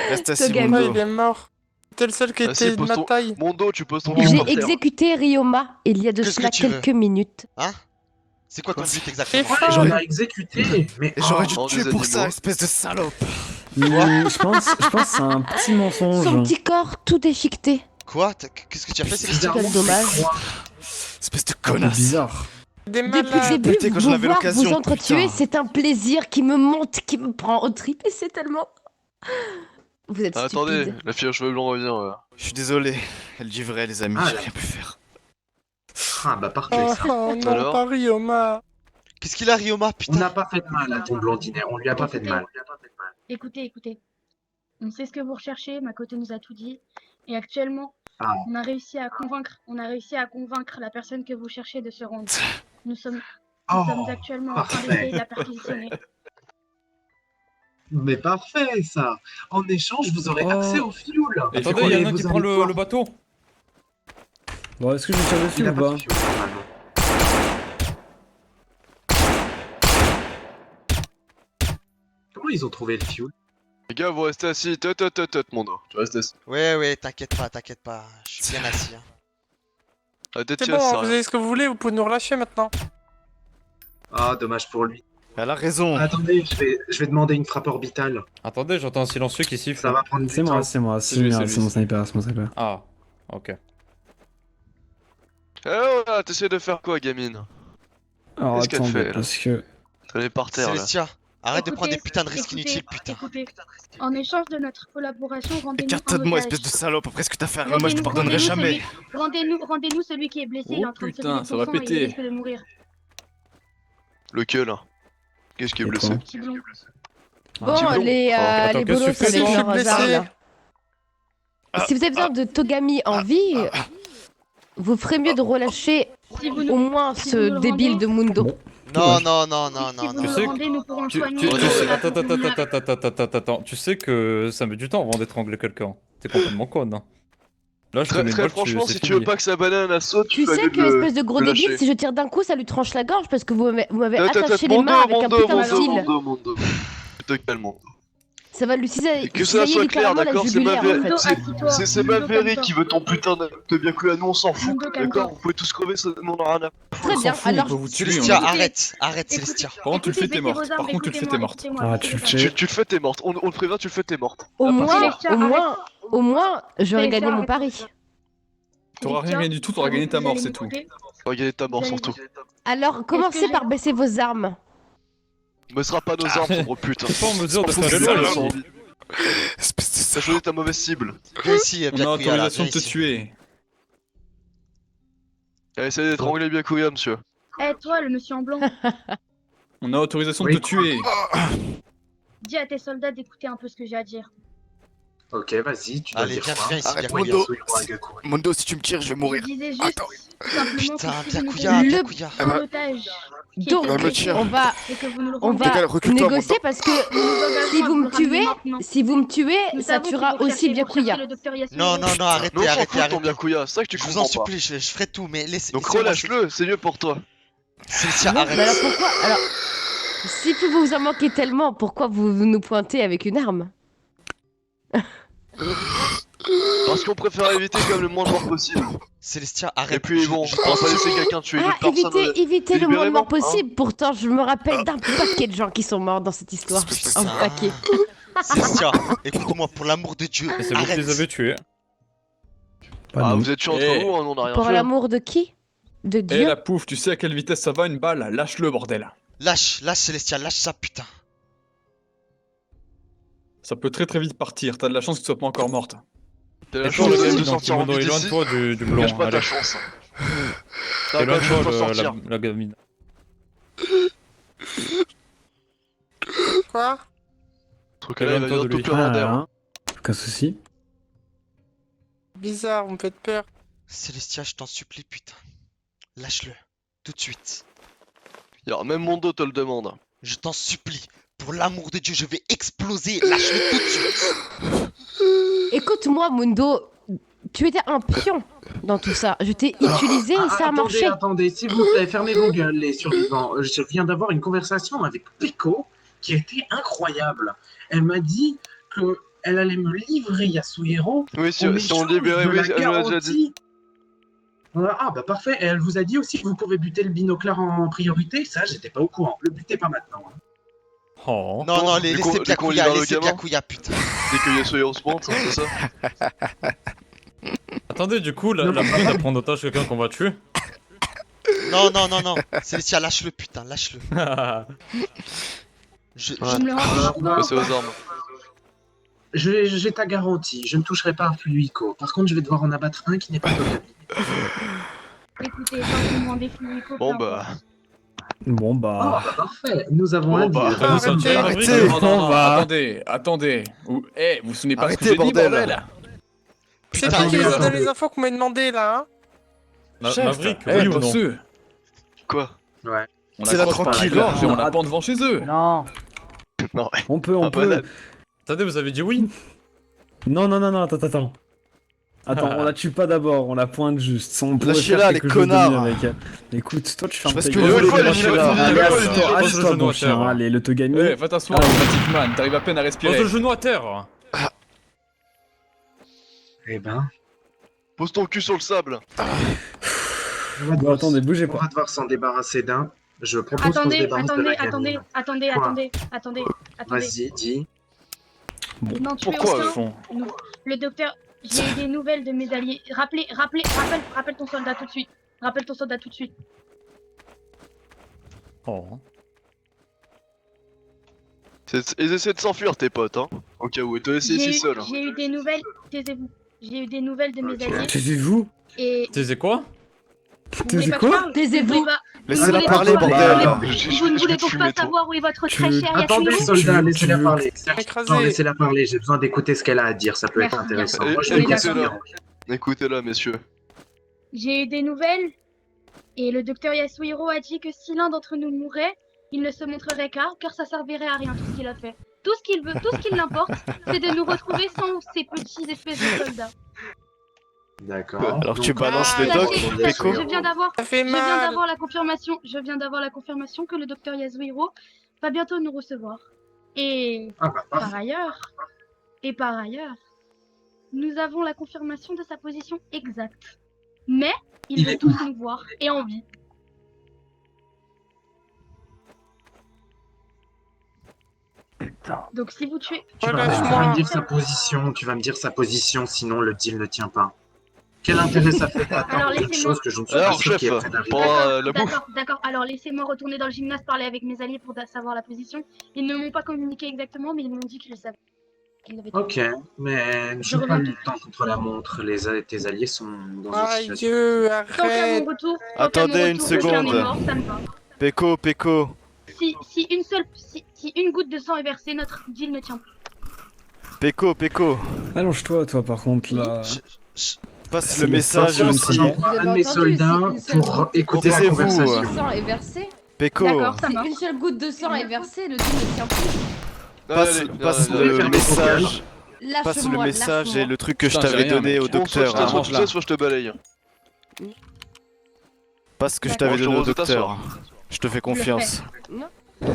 Reste assis, Togami. Ouais, Mondo. il est mort. C'était le seul qui Ah, si, était de pose ma ton- taille. Mondo, tu poses ton cul J'ai par terre. exécuté Ryoma il y a de Qu'est-ce cela que tu veux quelques minutes. Hein? C'est quoi ton but Fais exactement? fort. J'en ai exécuté, mais Et j'aurais dû Oh, te tuer des pour ça, animaux. espèce de salope. Je pense que c'est un petit Son mensonge. petit corps tout déchiqueté. Quoi? Qu'est-ce que tu as fait, Célestia? Quel dommage. Espèce de Un peu connasse. bizarre. Des Depuis le malades. début, pété quand j'en vous avais voir l'occasion, vous entretuer, putain. c'est un plaisir qui me monte, qui me prend au trip et c'est tellement... Vous êtes Ah, attendez, stupide. la fille aux cheveux blancs revient. Je suis désolé. Elle dit vrai, les amis, Ah, j'ai là. rien pu faire. Ah bah parfait Oh, ça. oh non, Alors pas Ryoma. Qu'est-ce qu'il a, Ryoma? On Putain. n'a pas fait de mal à ton blondinet, on lui a pas fait de mal. Écoutez. On sait ce que vous recherchez, Makoto nous a tout dit. Et actuellement, On a réussi à convaincre la personne que vous cherchez de se rendre. Nous sommes actuellement en train d'essayer de la perquisitionner. Mais parfait, ça. En échange, vous aurez accès au fioul. Attendez, il y en a un qui prend le bateau. Bon, est-ce que je tire dessus Il a ou pas pas de fioul, normalement. Comment ils ont trouvé le fioul? Les gars, vous restez assis. Mon dos. Tu restes assis. Ouais, t'inquiète pas. Je suis bien assis. Hein. C'est bon, vous avez ce que vous voulez, vous pouvez nous relâcher maintenant. Ah, dommage pour lui. Elle a raison. Attendez, je vais demander une frappe orbitale. Attendez, j'entends un silencieux qui siffle. Ça va prendre du C'est temps. moi, c'est mon sniper, c'est mon sniper. Ah, ok. Eh oh là, t'essaies de faire quoi, gamine? Alors Qu'est-ce qu'elle attendez, fait là? parce que... Elle est par terre là. Célestia, arrête de prendre des putains de risques Écoutez, inutiles, putain. Écoutez, en échange de notre collaboration, rendez-nous Écarte-toi de moi, espèce de salope. Après ce que t'as fait à moi, je te pardonnerai jamais. Rendez-nous celui qui est blessé, il est Oh en train de se putain, vider ça son va sang et il péter. risque de mourir. Lequel? Qu'est-ce qui est Et blessé? toi Petit blond. Bon, Petit blond. les Attends, les qu'est-ce que bolos tu fais, avec toi? leurs armes, là. Si vous avez besoin de Togami en vie, vous ferez mieux de relâcher Si vous au nous, moins si ce vous nous le débile rendez- de Mundo. Non. si vous Tu nous sais le que- rendez, nous pourrons le Tu soigner. sais, attends, tu sais que ça met du temps avant d'étrangler quelqu'un. T'es complètement con, hein. Là, je te Très, mets une très balle, franchement, c'est si tu fini. veux pas que sa banane à saute, Tu fais sais mieux que, de espèce de gros le débile, lâcher. si je tire d'un coup, ça lui tranche la gorge parce que vous m'avez Attends, attaché les mon mains avec un dos, putain mon de dos, fil. mon dos. Tu te calmes, mon dos. Ça va lui cisailler, Que ça soit clair, littéralement la d'accord? C'est ma jugulaire, en fait. c'est ma vérie qui veut ton putain de bien couler à nous, on s'en fout, Mundo, calme-toi. d'accord? Vous pouvez tous crever, ça demande rien à... Très bien, alors On peut vous tuer, Célestia, on- arrête, Écoutez, Célestia. Par contre, tu le fais, t'es baissez morte. vos armes, Par contre, tu le fais, t'es morte. écoutez-moi, Ah, tu le écoutez-moi. fais. Tu le fais, t'es morte. On te prévient, tu le fais, t'es morte. au moins, Célestia, au moins, j'aurais Célestia, gagné mon arrête. pari. T'auras rien gagné du tout, t'auras gagné ta mort, c'est tout. On va gagner ta mort, Vous allez surtout. Alors, commencez par baisser vos armes. Me sera pas nos armes, gros putain. T'es pas en mesure de Faut faire que le ça mal, soit là. envie. T'as choisi ta mauvaise cible. Viens ici, On a Byakuya, là, autorisation viens de te ici. tuer. Essayez d'étrangler Byakuya, monsieur. Eh, toi, le monsieur en blanc, On a autorisation Oui. de te tuer. dis à tes soldats d'écouter un peu ce que j'ai à dire. Ok, vas-y, tu dois Allez, dire viens, quoi? viens ici, Arrête, Byakuya. Mondo. Mondo, si tu me tires, je vais Je mourir. disais juste Attends. simplement Putain, que si vous nous Byakuya, donnez Byakuya. un otage qui Donc, était me blessé tire. on va, et que vous nous le on rendez, va Regarde, recule-toi, négocier Mondo. parce que nous nous engageons si à vous le me ramener tuez, maintenant. si vous me tuez, Nous ça savons que tuera vous aussi recherchez Byakuya. le docteur Yasuo. Non, Nous, on s'en fout de ton arrêtez. Byakuya, c'est ça que tu Je vous en comprends pas. supplie, je ferai tout, mais laissez. Donc laissez-moi- relâche-le, c'est mieux pour toi. Célestia, Mais alors arrête. pourquoi alors si vous en manquez tellement, pourquoi vous nous pointez avec une arme? Parce qu'on préfère éviter comme le moins de morts possible. Célestia, Et arrête. puis bon, je on va t'en pas laisser supplie. quelqu'un tuer une Ah, autre personne. évitez le moins de morts délibérément, hein. possible. Pourtant, je me rappelle d'un paquet de gens qui sont morts dans cette histoire. Un paquet. Célestia, écoute-moi, pour l'amour de Dieu, Et c'est vous qui les arrête. avez tués. Pas Ah, nous. vous êtes tués entre Eh. vous, hein, nous, on a rien Pour fait. l'amour de qui? De Eh Dieu? la pouf, tu sais à quelle vitesse ça va une balle? Lâche-le, bordel. Lâche Célestia, lâche ça, putain. Ça peut très vite partir, t'as de la chance que tu sois pas encore morte. T'as la Et toi, chance le de gamine, te donc, sortir en Mondo, vie d'ici. éloigne-toi du blond. Gâche pas ta Allez, chance. T'as pas de éloigne-toi chance de sortir. la gamine. Quoi? Truc là, il va Éloigne-toi de bientôt lui. plus avoir d'air. Ah, aucun souci. Bizarre, vous me faites peur. Célestia, je t'en supplie, putain. Lâche-le. Tout de suite. Alors, même mon dos te le demande. Je t'en supplie. Pour l'amour de Dieu, je vais exploser. Lâche-le tout de suite. Écoute-moi, Mundo, tu étais un pion dans tout ça. Je t'ai utilisé et ça a marché. Attendez, s'il vous plaît, fermez vos gueules, les survivants. Je viens d'avoir une conversation avec Pico qui était incroyable. Elle m'a dit que elle allait me livrer Yasuhiro. Oui, si en on échange libérait, de oui, la elle me l'a déjà dit. garantie. Ah bah parfait, et elle vous a dit aussi que vous pouvez buter le binoclard en priorité, ça j'étais pas au courant, le butez pas maintenant. hein. Oh. Non, non, Du coup, laissez on Byakuya, libère le laissez gamin. Byakuya, putain. Dès que Yasuhiro se pointe, c'est ça? Attendez, du coup, la Non, brune elle prend en otage quelqu'un qu'on va tuer. Non, Célestia, lâche-le, putain, lâche-le. Je Je me le rends Passez aux armes. J'ai ta garantie, je ne toucherai pas à Fluico. Par contre, je vais devoir en abattre un qui n'est pas Togami. Écoutez, tant que vous me rendez Fluico, Bon peu bah. Bon Oh bah. bah parfin, nous avons Bon, un bah. deal. Ça nous sent Arrêtez, bien, arrêtez. Non, non, On non, va. attendez. Vous vous souvenez pas ce que Arrêtez, j'ai dit, bordel. bordel? C'est Putain, qui qui nous a attendez. donné les infos qu'on m'a demandé là, hein? Maverick, Eh, oui ou non? bosseux. Quoi? Ouais. On C'est la accroche par tranquille. gorge et on la pend devant chez eux. Non. Non, ouais. On peut, on Ah, peut. banane. Attendez, vous avez dit oui? Non, non, non, non, attends. Attends, on la tue pas d'abord, on la pointe juste. On pourrait Lâchez-la, faire les quelque chose de mieux connards. avec elle. Écoute, toi tu fermes Je sais ta pas ce que gueule. vous voulez, Allez, lâchez-la. allez, Pose assis-toi, le assis-toi, genou mon à chien. terre. Allez, le Togami. Eh, va t'asseoir, Ah, Magic Man, t'arrives à peine à Pose respirer. le genou à terre. Eh ben, Pose ton cul sur le sable. on va Bon, devoir, attendez, bougez on pas. va devoir s'en débarrasser d'un. Je propose qu'on se Attendez, débarrasse de attendez, la attendez, gamine. attendez, Quoi attendez. Vas-y, dis. Vous n'en tuez Pourquoi, aucun. fond Nous- Le docteur, j'ai eu des nouvelles de mes alliés. Rappelle ton soldat tout de suite. Rappelle ton soldat tout de suite. Oh. Ils essaient de s'enfuir, tes potes, hein. Au cas où, et te laisser ici seul. J'ai eu des nouvelles. Taisez-vous. J'ai eu des nouvelles de mes alliés. Taisez-vous. Et Taisez quoi? vous voulez Taisez pas que je quoi? parle Taisez-vous. Vous voulez pas- Laissez-la vous voulez parler, pas- bordel. Vous ne voulez donc pas savoir où est votre tu très veux- cher Attendez, Yasuo soldat, tu laissez-la veux- parler. Écrasé. Non, laissez-la parler, j'ai besoin d'écouter ce qu'elle a à dire, ça peut être Merci. intéressant. Eh, Moi, je Oui, vais d'accord. Yasuo. Écoutez-la, messieurs. J'ai eu des nouvelles et le docteur Yasuhiro a dit que si l'un d'entre nous mourait, il ne se montrerait qu'à, car ça servirait à rien tout ce qu'il a fait. Tout ce qu'il veut, tout ce qui l'importe, c'est de nous retrouver sans ces petits espèces de soldats. D'accord. Alors tu Donc, balances le Sachez- doc, sachez- Peko. Je viens d'avoir Ça fait Je viens mal. d'avoir la confirmation. Je viens d'avoir la confirmation que le docteur Yasuhiro va bientôt nous recevoir. Et Ah bah, parfait. par ailleurs, nous avons la confirmation de sa position exacte. Mais il Il veut est tous nous voir et en vie. Donc si vous tuez, Tu vas me dire sa position, tu vas me dire sa position, sinon le deal ne tient pas. Quel intérêt ça fait Alors, d'attendre quelque laissez-moi- chose que je ne suis pas Alors, sûr chef, qui est près d'arriver. pour la bouffe. d'accord. Alors laissez-moi retourner dans le gymnase parler avec mes alliés pour savoir la position. Ils ne m'ont pas communiqué exactement, mais ils m'ont dit qu'ils le savaient. Qu'ils l'avaient Ok, mais ne Je joue pas reviens le temps contre la montre. Tes alliés sont dans une Aïe situation. Dieu, Tant qu'à arrête. mon retour, Attendez une aucun seconde. n'est mort, ça me va. Peko. Si une goutte de sang est versée, notre deal ne tient plus. Peko. Allonge-toi, toi, par contre, là. Passe C'est le le message sens, aussi. c'est J'envoie un de mes soldats pour écouter la Taisez-vous. conversation. Le sang est versé. Peko. D'accord, ça Si marche. une seule goutte de sang est versée, le deal ne tient plus. Passe allez, le allez. message. Lâche-moi, Passe le message lâche-moi. et le truc que je Putain, j'ai t'avais rien, donné mec. au Bon, soit docteur. je te hein. tais, soit je te balaye. Passe ce que je D'accord. t'avais Je te donné au demande de docteur. t'asseoir. Je te fais confiance.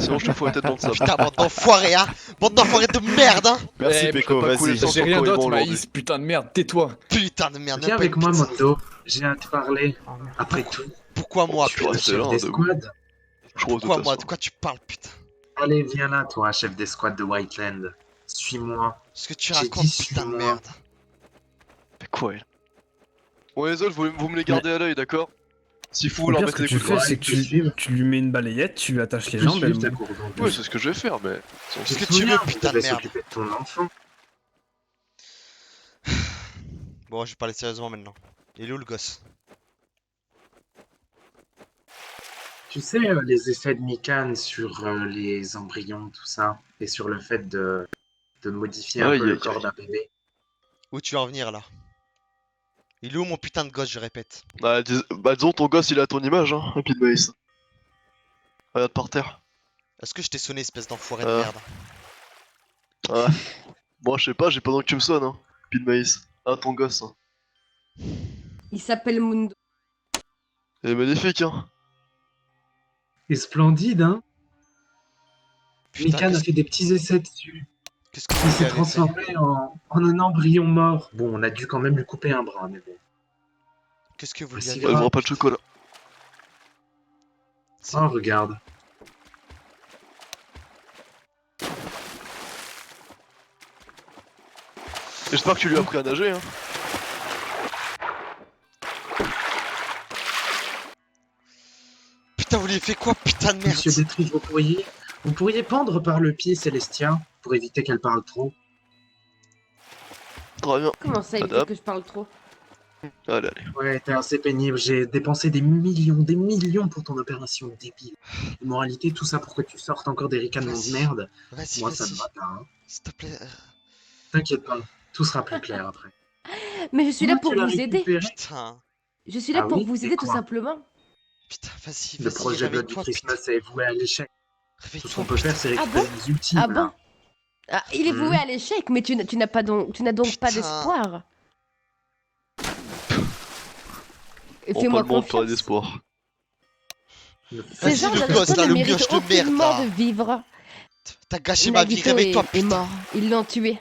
Sinon, je te fous la tête dans le sable. Putain, bande d'enfoirés, hein. Bande d'enfoirés de merde, hein. Merci Eh, Peko, pas couler vas-y. le sang. J'ai rien Encore, ils d'autre, vont Maïs, putain de merde, tais-toi. Putain de merde. Viens même pas avec une moi, pizza. Mondo. J'ai à te parler. Après tout, Pourquoi moi, tu es le putain? c'est chef là, des debout. squads. Je crois Pourquoi de moi? toute De quoi tu parles, putain? Allez, viens là, toi, chef des squads de Whiteland. Suis-moi. Ce que tu J'ai racontes, dit putain de suis-moi. merde. Mais quoi, elle? Bon, les autres, vous me les gardez à l'œil, d'accord? S'il faut, vous Au leur pire, ce mettez que des tu coups de fais, bras. c'est que tu lui mets une balayette, tu lui attaches les Tu peux jambes, elle suivre ta cour d'en Ouais, deux. c'est ce que je vais faire, mais. Ce que te tu veux, souviens, putain tu de devais merde. s'occuper de ton enfant. Bon, je vais parler sérieusement maintenant. Il est où le gosse? Tu sais, les effets de Mikan sur les embryons, tout ça, et sur le fait de modifier un Aïe, peu le aïe, corps aïe. d'un bébé. Où tu vas en venir là? Il est où mon putain de gosse, je répète? Bah, disons, ton gosse, il a ton image, hein, un de maïs. Regarde par terre. Est-ce que je t'ai sonné, espèce d'enfoiré de Euh. merde? Ouais. Moi, je sais pas, j'ai pas besoin que tu me sonnes, hein. Pile de maïs. Ah, ton gosse, hein. Il s'appelle Mundo. Il est magnifique, hein. Et splendide, hein. Putain, Mikan a qu'est-ce fait des petits essais dessus. qu'est-ce que Il vous s'est avez fait? transformé en un embryon mort. Bon, on a dû quand même lui couper un bras, mais bon. Qu'est-ce que vous lui Voici avez le Ouais, fait? je vois pas de chocolat. Oh, regarde. J'espère que tu lui as appris à nager, hein. Putain, vous lui avez fait quoi, putain de merde? Monsieur Détruge, vous pourriez pendre par le pied Célestia pour éviter qu'elle parle trop. Très bien. Comment ça, il Madame. faut que je parle trop? Allez, allez. Ouais, t'es assez pénible. J'ai dépensé des millions pour ton opération débile. En moralité, tout ça pour que tu sortes encore des ricanements de merde. Vas-y, Moi, ça me vas-y. va pas. Hein. S'il te plaît. T'inquiète pas, tout sera plus clair après. Mais je suis là Comment pour tu l'as vous aider. récupéré? Putain. Je suis là Ah pour oui, vous et aider tout quoi? simplement. Putain, vas-y, Le vas-y, projet Bloody réveille-toi, putain. Christmas est voué à l'échec. Tout ce qu'on Réveille-toi, peut faire, putain. c'est Ah récupérer bon? les ultimes, Ah là. bon? Ah, il est voué à l'échec, mais tu n'as pas donc, tu n'as donc pas Putain. d'espoir. Et On fais-moi pas le monde pour confiance. l'espoir. Ces Vas-y, gens le de gosse, là, ne le méritent mioche de merde, aucunement là. de vivre. T'as gâché ma vie, Nagito réveille-toi, est putain. mort. Ils l'ont tué.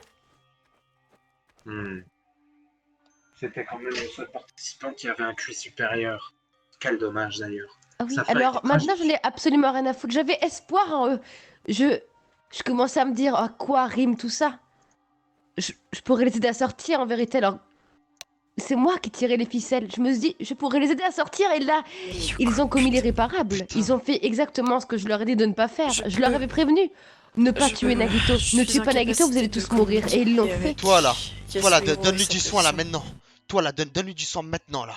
C'était quand même le seul participant qui avait un QI supérieur. Quel dommage, d'ailleurs. Ah oui, Ça ferait alors des maintenant je n'ai absolument rien à foutre. J'avais espoir en eux. Je commençais à me dire à quoi rime tout ça. Je pourrais les aider à sortir en vérité. Alors c'est moi qui tirais les ficelles. Je me suis dit je pourrais les aider à sortir et là ils ont commis l'irréparable. Ils ont fait exactement ce que je leur ai dit de ne pas faire. Je leur avais prévenu. Ne pas tuer Nagito. Ne tuez pas Nagito, vous allez tous mourir. Et ils l'ont fait. Toi là, Yasuhiro donne-lui et du sa soin là personne. maintenant. Toi là, donne-lui du sang maintenant là.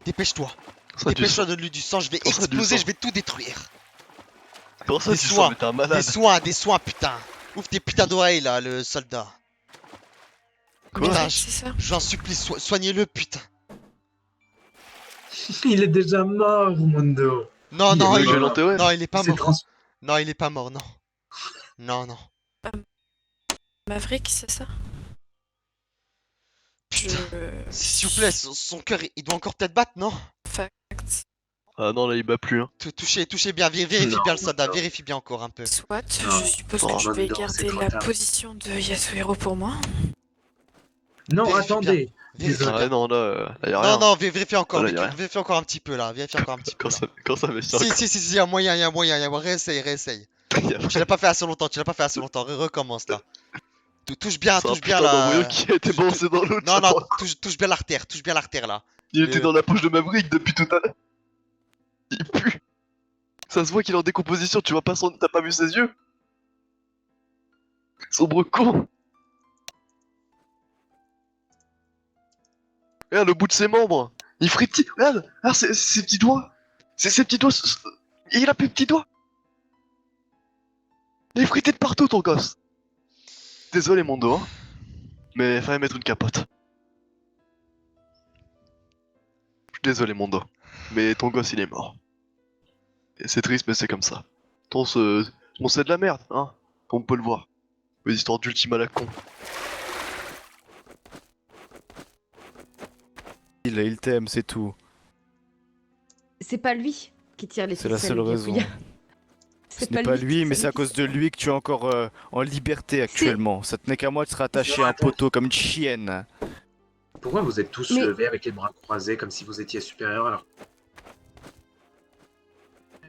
Dépêche-toi. Ça, du Dépêche-toi, sang. donne-lui du sang, je vais Comment ça, du exploser, sang je vais tout détruire. Comment ça, Des tu sens, soins, mais t'es un malade. des soins, putain. Ouvre tes putains d'oreilles là, le soldat. Quoi? Putain, C'est ça. j'en supplie, soignez-le, putain. Il est déjà mort, Mondo. Non, Il non, est il, mort. l'enterrer. non, il est pas Il s'est mort. Non, il est pas mort, non. Non, non. Maverick, c'est ça? Putain. S'il vous plaît, son cœur, il doit encore peut-être battre, non? Fact. Ah non, là, il bat plus, hein. Touchez bien, vérifie Non, bien le soldat, non. vérifie bien encore un peu. Soit, Non. je suppose Oh, que je vais non, c'est garder trop la tard. position de Yasuhiro pour moi. Non, Vérifie attendez. Vérifie Désolé. Ah non, là, y a Non, rien. non, vérifie encore, Là, y a rien. vérifie encore un petit peu là, vérifie encore un petit peu Quand là. ça met sur Si, y a moyen, réessaye. Y a Tu l'as pas fait assez longtemps, recommence là. Touche bien C'est un putain putain d'embryo là. qui a été balancé dans l'autre. Non, non, j'attends. touche bien l'artère là. Il était dans la poche de Maverick depuis tout à l'heure. Il pue. Ça se voit qu'il est en décomposition, tu vois pas son... T'as pas vu ses yeux? Sombre con. Regarde le bout de ses membres. Il frétille. Regarde ses petits doigts. C'est ses petits doigts. Il a plus de petits doigts. Il est frité de partout ton gosse. Désolé Mondo, hein. Mais fallait mettre une capote. Je suis désolé Mondo. Mais ton gosse il est mort. Et c'est triste mais c'est comme ça. Bon c'est de la merde, hein. Comme on peut le voir. Les histoires d'ultime à la con. Il t'aime, c'est tout. C'est pas lui qui tire les C'est ficelles. la seule raison. Byakuya. Ce n'est pas lui, mais c'est à cause de lui que tu es encore en liberté actuellement. Ça tenait qu'à moi de se rattacher à un poteau comme une chienne. Pourquoi vous êtes tous Mais- levés avec les bras croisés comme si vous étiez supérieurs alors?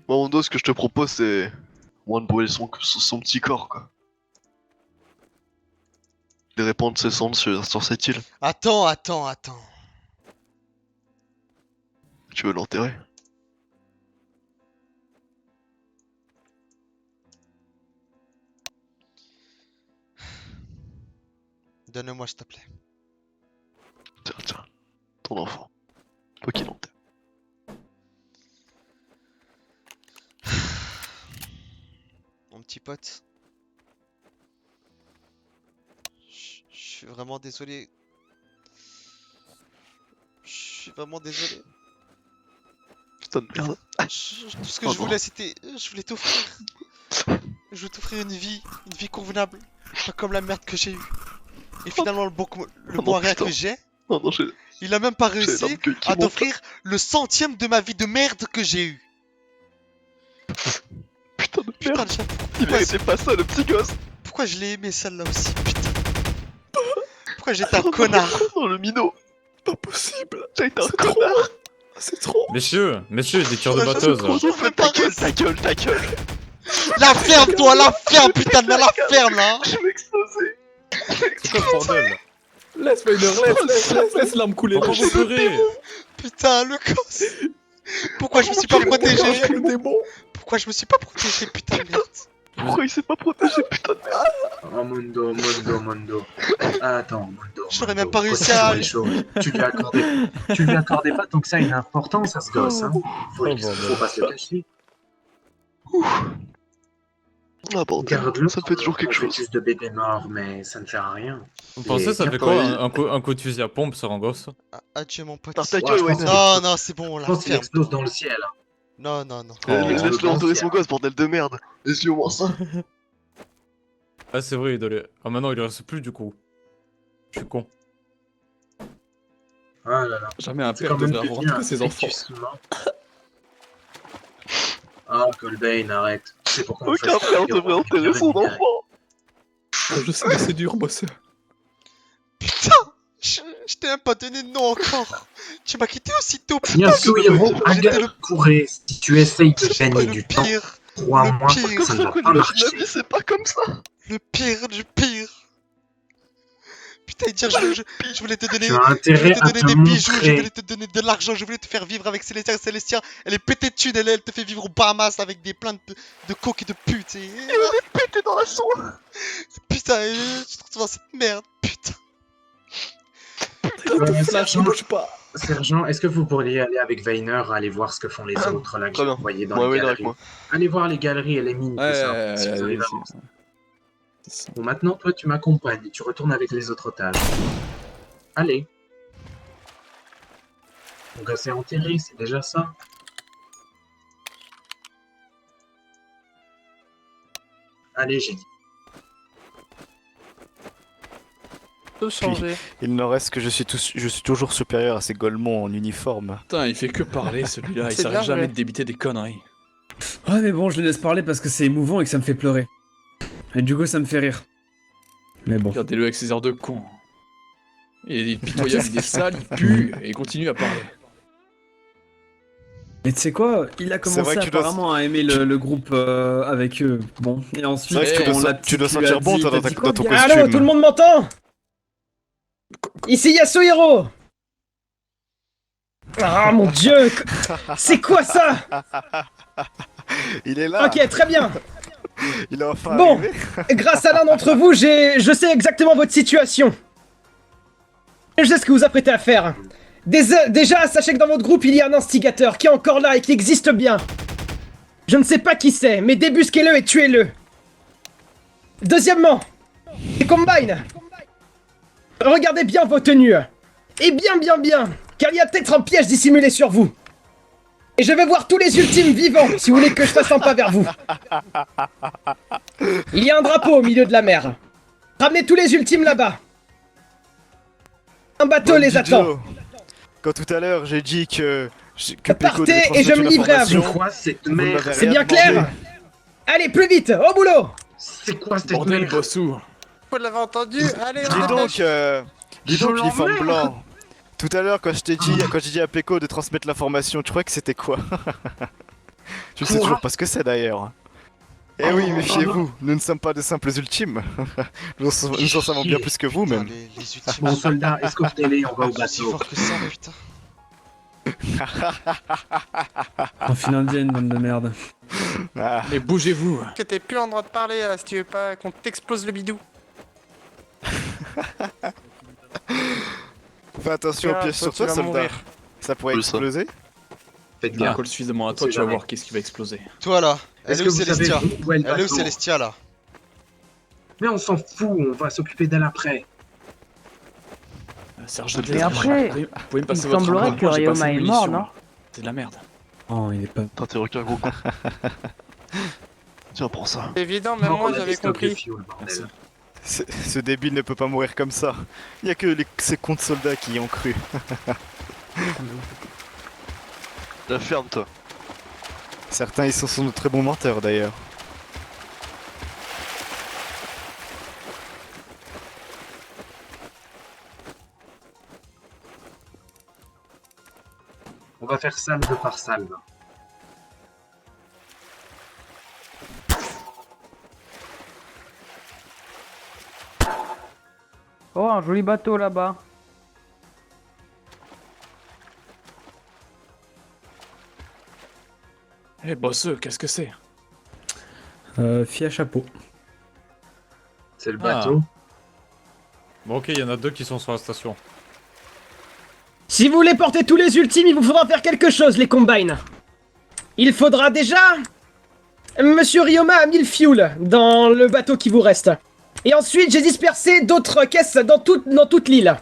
Moi Mondo, ce que je te propose c'est... Moins de brûler son petit corps quoi. De répandre ses cendres sur cette île. Attends. Tu veux l'enterrer? Donne-moi s'il te plaît. Tiens, ton enfant. Toi qui l'enterre. Mon petit pote. Je suis vraiment désolé. Je suis vraiment désolé. Putain de merde. Tout ce que je voulais c'était... Je voulais t'offrir. Je voulais t'offrir une vie convenable. Pas comme la merde que j'ai eue. Et finalement le bon rien que j'ai, Non, non, il a même pas j'ai réussi l'arme qui à monte. t'offrir le centième de ma vie de merde que j'ai eue. Putain de Putain, merde. Il méritait pas ça le petit gosse. pourquoi je l'ai aimé celle-là aussi, putain. Pourquoi j'étais un connard. Non, le minot. Pas possible. J'ai été un connard. C'est trop. Messieurs, des tirs de Ouais, batteuse. Ta gueule. La ferme toi, la ferme putain de merde, la ferme là. Je vais exploser. C'est quoi ce bordel? Laisse Spider, laisse l'arme couler. Pourquoi vous pleurez? Putain, le gosse. Pourquoi je me suis pas protégé? Le démon. Pourquoi je me suis pas protégé, putain de merde. Pourquoi il s'est pas protégé, putain de merde? Oh Mondo. Attends, Mondo. J'aurais Mondo, même pas réussi continue à- les choses. Tu lui accordais pas tant que ça une importance à ce gosse, hein. Faut pas se le cacher. Ah bordel, Garde-le. ça me fait toujours quelque chose. Plus de bébés morts, mais ça ne sert à rien. Vous pensez ça fait quoi un coup de fusil à pompe sur un gosse? Adieu mon pote. Ah, ta gueule, ouais. Non, non, c'est bon, on Je la pense qu'il ferme. explose dans le ciel. Non, non, non. Laisse-le enterrer son gosse, bordel de merde. Laisse-lui au moins ça. Ah c'est vrai, il doit ah maintenant il reste plus du coup. Je suis con. Ah là là. Jamais un C'est père quand même devrait devenu avoir un tous ses enfants. fœtus mort. Ah, Colbane, arrête. C'est pourquoi on Aucun frère devrait enterrer son enfant. Je sais, mais c'est dur, boss. Putain, je t'ai même pas donné de nom encore. Tu m'as quitté aussitôt. Yasuhiro, J'étais le pourrait, si tu essayes de gagner du temps, pire. crois-moi, pire. ça ne va pas marcher. La vie, c'est pas comme ça. Le pire du pire. Putain, dire, je voulais te donner, Tu as intérêt à des te bijoux, je montrer. voulais te donner de l'argent, je voulais te faire vivre avec Célestia. Célestia, elle est pétée de thunes, elle te fait vivre aux Bahamas avec des plein de coques et de putes. Et elle est pétée dans la soie. Putain, je te retrouve dans cette merde, putain. Sergent, Sergent, est-ce que vous pourriez aller avec Weiner aller voir ce que font les autres là que vous voyez dans les galeries? Allez voir les galeries et les mines, tout ça. Si vous arrivez à avancer. Bon, maintenant, toi, tu m'accompagnes et tu retournes avec les autres otages. Allez. Mon gars s'est enterré, c'est déjà ça. Allez, j'ai dit. Puis, il n'en reste que je suis toujours supérieur à ces golemons en uniforme. Putain, il fait que parler celui-là, il C'est s'arrête bien, jamais ouais. de débiter des conneries. Ouais, mais bon, je le laisse parler parce que c'est émouvant et que ça me fait pleurer. Et du coup, ça me fait rire. Mais bon. Regardez-le avec ses airs de con. Il est pitoyable, il est sale, il pue, et il continue à parler. Mais tu sais quoi, il a C'est commencé vrai que tu dois- apparemment à aimer le groupe avec eux. Bon, et ensuite, C'est vrai que on l'a tu dois lui sentir a bon, dit- toi, t'as dans dit ta- quoi, dans ton bien? costume. Allô, tout le monde m'entend? Ici Yasuhiro. Ah mon dieu, c'est quoi ça? Il est là. Ok, très bien. Il est enfin Bon, arrivé. grâce à l'un d'entre vous, je sais exactement votre situation. Je sais ce que vous apprêtez à faire. Déjà, sachez que dans votre groupe, il y a un instigateur qui est encore là et qui existe bien. Je ne sais pas qui c'est, mais débusquez-le et tuez-le. Deuxièmement, les Combine. Regardez bien vos tenues. Et bien, car il y a peut-être un piège dissimulé sur vous. Et je vais voir tous les ultimes vivants, si vous voulez que je fasse un pas vers vous. Il y a un drapeau au milieu de la mer. Ramenez tous les ultimes là-bas. Un bateau les attend. Joe, quand tout à l'heure j'ai dit que Péco Partez devait et je me transmettre une livrerai à vous. information, C'est bien clair? Allez, plus vite, au boulot. C'est quoi cette Bordel, merde? bossou. Vous l'avez entendu? Allez, on Dis donc, dépêche. l'uniforme blanc. Tout à l'heure, quand j'ai dit à Péco de transmettre l'information, tu crois que c'était quoi? Je sais toujours pas ce que c'est d'ailleurs. Eh oui, méfiez-vous, nous ne sommes pas de simples ultimes. nous en savons bien plus que vous même. Bon soldat, escortez-les, on va au bateau. fort que ça, putain. En finlandienne, bande de merde. Mais bougez-vous. Que t'es plus en droit de parler là, si tu veux pas qu'on t'explose le bidou. Fais attention au piège sur toi, soldat. Ça pourrait exploser. Faites Bien, gaffe. colle suffisamment à toi, On tu sait vas jamais. voir qu'est-ce qui va exploser. Toi là, elle Est-ce est que où vous savez Célestia? où est le Elle est où bateau? Célestia là? Mais on s'en fout, on va s'occuper d'elle après. Sergent, Et après, vous pouvez me passer il votre semblerait arme, que moi, j'ai pas Ryoma assez de est mort, munitions, non? là. C'est de la merde. Oh, il est pas. Putain, t'es requin gros con. Tiens, prends ça. C'est évident, même Non, moi on a j'avais des stocks de compris. fuel, bordel. Ce débile ne peut pas mourir comme ça. Il y a que ces cons de soldats qui y ont cru. La ferme, toi. Certains, ils sont de très bons menteurs d'ailleurs. On va faire salve par salve. Oh, un joli bateau là-bas. Eh, bosseux, qu'est-ce que c'est? Fille à chapeau. C'est le bateau. Bon ok, il y en a deux qui sont sur la station. Si vous voulez porter tous les ultimes, il vous faudra faire quelque chose, les Combine. Il faudra déjà Monsieur Ryoma a mis le fuel dans le bateau qui vous reste. Et ensuite, j'ai dispersé d'autres caisses dans toute l'île.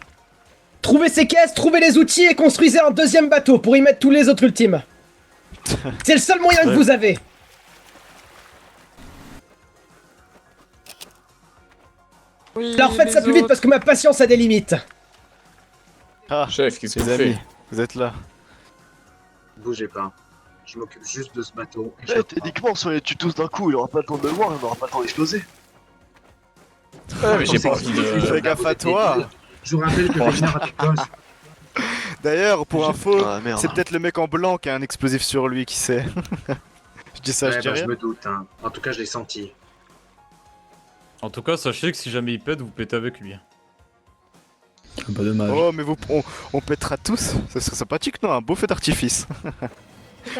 Trouvez ces caisses, trouvez les outils et construisez un deuxième bateau pour y mettre tous les autres ultimes. C'est le seul moyen que vous avez. Oui, Alors faites ça les plus vite autres. parce que ma patience a des limites. Ah, Chef, qu'est-ce que les tu amis, fais? vous êtes là. Bougez pas. Je m'occupe juste de ce bateau. et Eh, je techniquement, si on les tue tous d'un coup, il aura pas le temps de le voir, il aura pas le temps d'exploser. Ouais, mais j'ai pas envie de. Fais gaffe à toi. Je vous rappelle que Reiner a des gosses. D'ailleurs, pour info, Ah merde. c'est peut-être le mec en blanc qui a un explosif sur lui, qui sait. Je dis ça, Ouais, je dis bah, je rien. me doute. Hein. En tout cas, je l'ai senti. En tout cas, sachez que si jamais il pète, vous pétez avec lui. Pas dommage. Oh, mais on pètera tous. Ça serait sympathique, non? Un beau feu d'artifice.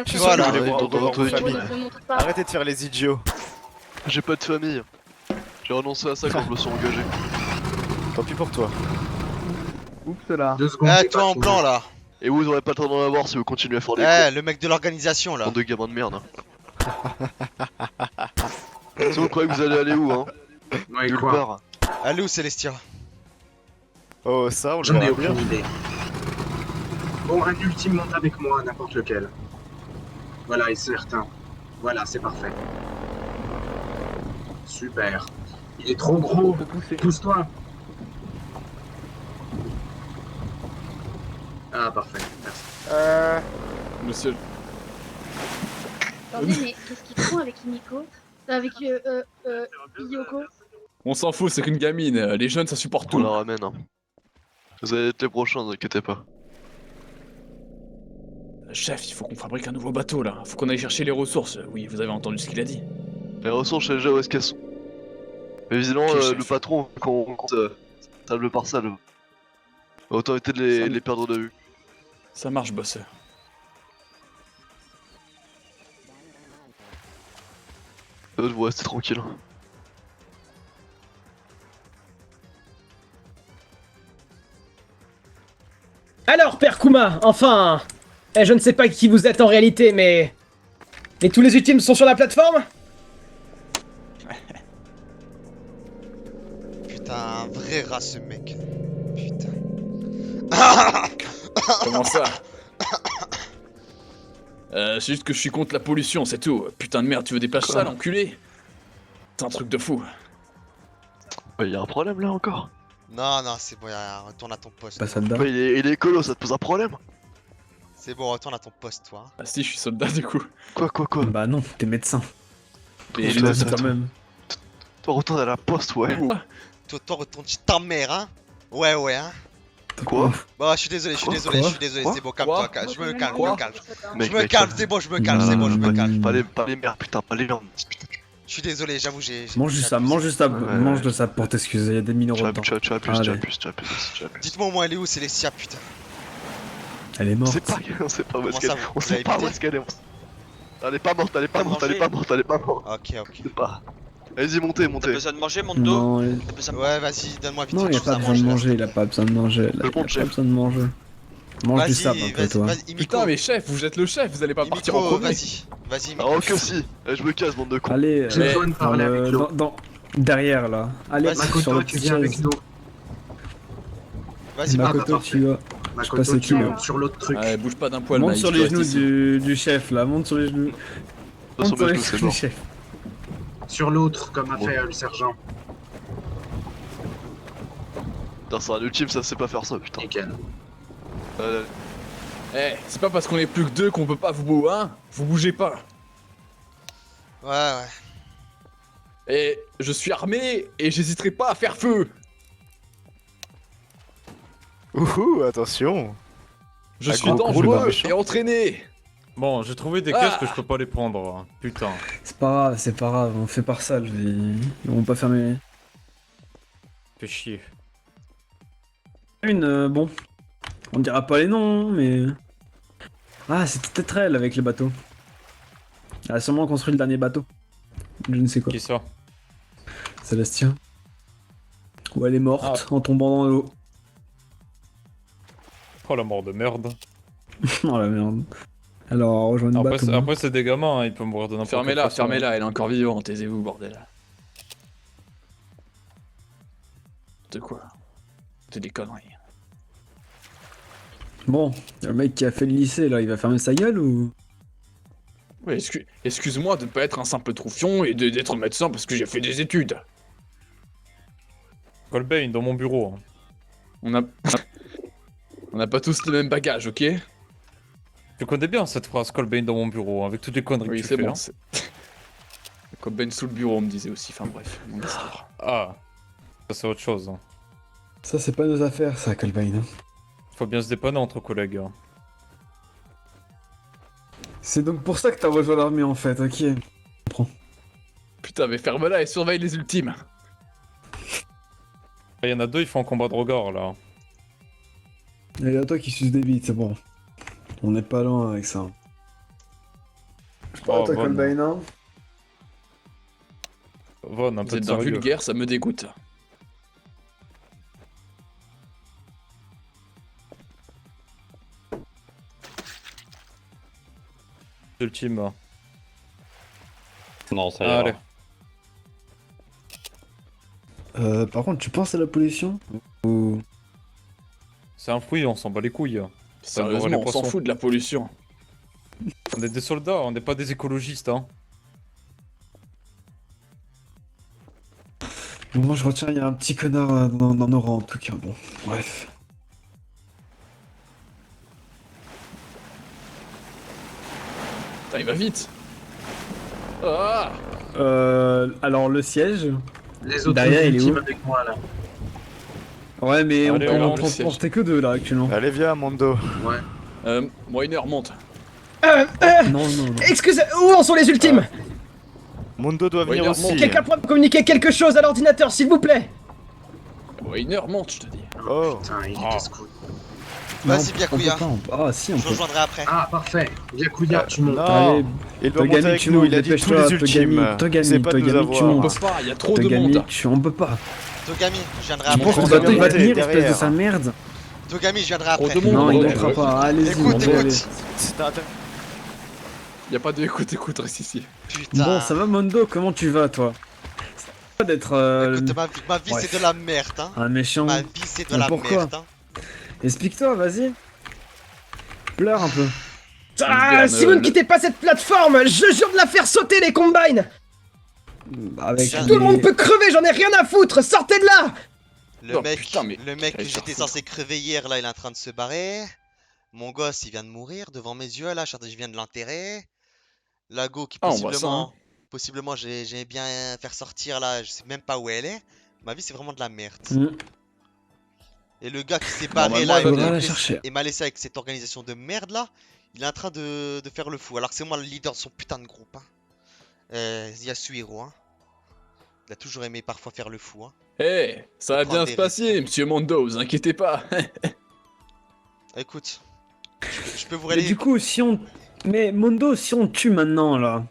Je suis sûr Voilà. que vous voulez voir Dans revoir votre vos équipe. familles. Ne se montre pas. Arrêtez de faire les idiots. J'ai pas de famille. J'ai renoncé à ça quand je me suis engagé. Tant pis pour toi. Oups là. 2 secondes. Eh, j'ai toi pas en trouvé. blanc là. Et vous aurez pas le temps d'en avoir si vous continuez à faire des Eh, le mec de l'organisation là. bande de gamins de merde. Si vous croyez que vous allez aller où, hein? Ouais, Nulle quoi part. Allez où Célestia? Oh, ça, on le J'en ai verra bien. aucune idée. Bon, un ultime monte avec moi, n'importe lequel. Voilà, et certain. Voilà, c'est parfait. Super. Il est trop gros. Pousse-toi. Ah, parfait. Merci. Monsieur. Attendez, mais qu'est-ce qu'ils font avec Nico? Avec Yoko? On s'en fout, c'est qu'une gamine. Les jeunes, ça supporte On tout. la ramène. Hein. Vous allez être les prochains, ne vous inquiétez pas. Chef, il faut qu'on fabrique un nouveau bateau là. Faut qu'on aille chercher les ressources. Oui, vous avez entendu ce qu'il a dit. Les ressources, je sais déjà où est-ce qu'elles sont. Mais visiblement, Ok, chef. le patron, quand on compte table par salle, autant éviter de les perdre de vue. Ça marche, boss. Vous restez tranquille. Alors, Père Kuma, enfin... je ne sais pas qui vous êtes en réalité, mais... Et tous les ultimes sont sur la plateforme? Putain, un vrai rat ce mec. Putain. Comment ça? C'est juste que je suis contre la pollution, c'est tout. Putain de merde, tu veux des plages sales, enculé? C'est un truc de fou. Il y a un problème là encore. Non, non, c'est bon, retourne à ton poste. Pas ça dedans. Il est écolo, ça te pose un problème? C'est bon, retourne à ton poste, toi. Ah si, je suis soldat du coup. Quoi? Bah non, t'es médecin. Et Je l'ai dit quand même. Toi, retourne à la poste, ouais. Toi, retourne chez ta mère, hein. Ouais, ouais, hein. Quoi? Bah, je suis désolé, Quoi c'est bon, calme-toi, je me calme, je me calme. Mec, Je me calme, c'est bon, je me calme, c'est bon, je me calme. Pas les mères, putain, pas les viandes. Je suis désolé, j'avoue, j'ai. Mange juste ça, mange juste ça, mange de ça pour t'excuser, il y a des mineurs dedans. Tu abuses. Dites-moi au moins elle est où, Célestia, putain. Elle est On morte. sait pas où est-ce Comment qu'elle ça, est. vous On sait l'avez pas où buté est-ce qu'elle est. Elle est pas morte, elle est pas morte, elle est pas morte, elle est pas morte. Ok. Je sais pas. Allez-y, montez. T'as besoin de manger, Mondo? Non, T'as besoin de Ouais, vas-y, donne-moi vite non, fait il a quelque chose pas à besoin de manger. manger, il a pas besoin de manger. Il a pas besoin de manger. Mange du sable un peu, toi. Vas-y, Putain, mais chef, vous êtes le chef, vous allez pas partir en premier. Vas-y, Ah, ok, si. Je me casse, bande de cons. Allez, J'ai besoin de parler avec l'eau. derrière là. Allez, Makoto, sur le tu petit viens avec chaise. nous. Vas-y, Makoto, parfait. tu vas. Je sais pas Makoto, c'est tu qui. montes sur l'autre truc. Ouais, bouge pas d'un poil, Monte Maïs, sur tu les restes genoux ici. du chef là, monte sur les genoux. Pas sur Monte sur mes les genoux, c'est genoux du mort. chef. Sur l'autre, comme a fait le sergent. Putain, c'est un ultime, ça sait pas faire ça, putain. Nickel. Eh, c'est pas parce qu'on est plus que deux qu'on peut pas vous hein? Vous bougez pas. Ouais. Et je suis armé et j'hésiterai pas à faire feu. Ouhou, attention. Je Ah, suis gros, gros, le dangereux méchant. et entraîné. Bon, j'ai trouvé des Ah. caisses que je peux pas les prendre. Hein. Putain. C'est pas grave, on fait par ça, ils vont pas fermer. Fais chier. Bon. On dira pas les noms, mais. Ah, c'était peut-être elle avec le bateau. Elle a sûrement construit le dernier bateau. Je ne sais quoi. Qui ça? Célestien. Ou elle est morte en tombant dans l'eau. Oh la mort de merde. Oh la merde. Alors, rejoindre Après, bateau. après c'est des gamins, hein, ils peuvent mourir de n'importe quelle Fermez-la, façon. fermez-la, elle est encore vivante, taisez-vous, bordel. De quoi? C'est des conneries. Bon, le mec qui a fait le lycée, là, il va fermer sa gueule ou... Ouais, excuse-moi de ne pas être un simple troufion et d'être médecin parce que j'ai fait des études. Colbane, dans mon bureau. On n'a pas tous les mêmes bagages, ok? Tu connais bien cette phrase, Colbane dans mon bureau, avec toutes les conneries Oui, que tu c'est fais. bon. Hein. Colbane sous le bureau, on me disait aussi. Enfin bref. mon histoire. Ah, ça c'est autre chose. Hein. Ça, c'est pas nos affaires, ça, Colbane. Faut bien se dépanner entre collègues. Hein. C'est donc pour ça que t'as rejoint l'armée, en fait, ok. Putain, mais ferme-la et surveille les ultimes. Il y en a deux, ils font un combat de regard là. Et y'a toi qui suce des bites, c'est bon. On n'est pas loin avec ça. Je parle à toi, Von. Colbane, hein. Von, un Vous peu êtes de d'un sérieux. vulgaire, ça me dégoûte. Ultime. Non, ça ira. Allez. Par contre, tu penses à la pollution ou... C'est un fruit, on s'en bat les couilles. Ça nourrit les Sérieusement, on s'en poissons. fout de la pollution. On est des soldats, on n'est pas des écologistes. Hein. Bon, moi je retiens, il y a un petit connard dans nos rangs en tout cas, bon, bref. Putain, il va vite. Ah! Alors le siège, Les autres derrière il est ultimes où? avec moi là. Ouais mais Allez, on peut on en va le transporter que deux là actuellement. Allez, viens, Mondo. Ouais. Moiner monte. Non, non, non. Excusez, où en sont les ultimes? Mondo doit venir Ouais, aussi. Quelqu'un pourrait me communiquer quelque chose à l'ordinateur, s'il vous plaît? Moiner monte, je te dis. Oh. Putain, il est casse-couille. Vas-y, Non, Byakuya. on peut pas, Ah si, on Je peut. rejoindrai après. Ah, parfait. Byakuya, tu montes. Non, Allez, il doit monter Togami, avec tu nous, montes, il a dit tous dépêche-toi, les ultimes. Togami, C'est pas de nous Togami, tu avoir. On montes. peut pas, il y a trop de Togami, monde. on peut pas. Togami, je viendrai Tu penses que après. le bateau il va monter tenir, espèce de derrière. sale merde? Togami, je viendrai Trop après. de monde. Non, il Ouais, montera ouais. pas, allez-y, Écoute, on va y aller. écoute. C'est un... Y a pas de écoute, reste ici. Putain. Bon, ça va Mondo, comment tu vas toi? Ça va d'être Écoute, ma vie ouais. c'est de la merde, hein. un méchant. Ma vie c'est de Mais la pourquoi? merde, hein. Explique-toi, vas-y. Pleure un peu. Ah, si vous ne quittez pas cette plateforme, je jure de la faire sauter les combines! Avec Tout Tout le monde peut crever, j'en ai rien à foutre, sortez de là! Le Oh, mec, putain, mais- le mec que Allez, j'étais faire censé crever hier, là, il est en train de se barrer. Mon gosse, il vient de mourir devant mes yeux, là, je viens de l'enterrer. La go qui Ah, on voit ça, possiblement, j'ai bien faire sortir, là, je sais même pas où elle est. Ma vie, c'est vraiment de la merde. Et le gars qui s'est barré, là, Normalement, et elle m'a va la chercher. laissé avec cette organisation de merde, là, il est en train de faire le fou. Alors que c'est moi le leader de son putain de groupe, hein. Yasuhiro, hein. Il a toujours aimé parfois faire le fou, hein. Eh, ça va Prendre bien des se passer, monsieur Mondo, vous inquiétez pas. Écoute, je peux vous Mais relayer. du coup, si on... Mais Mondo, si on tue maintenant, là...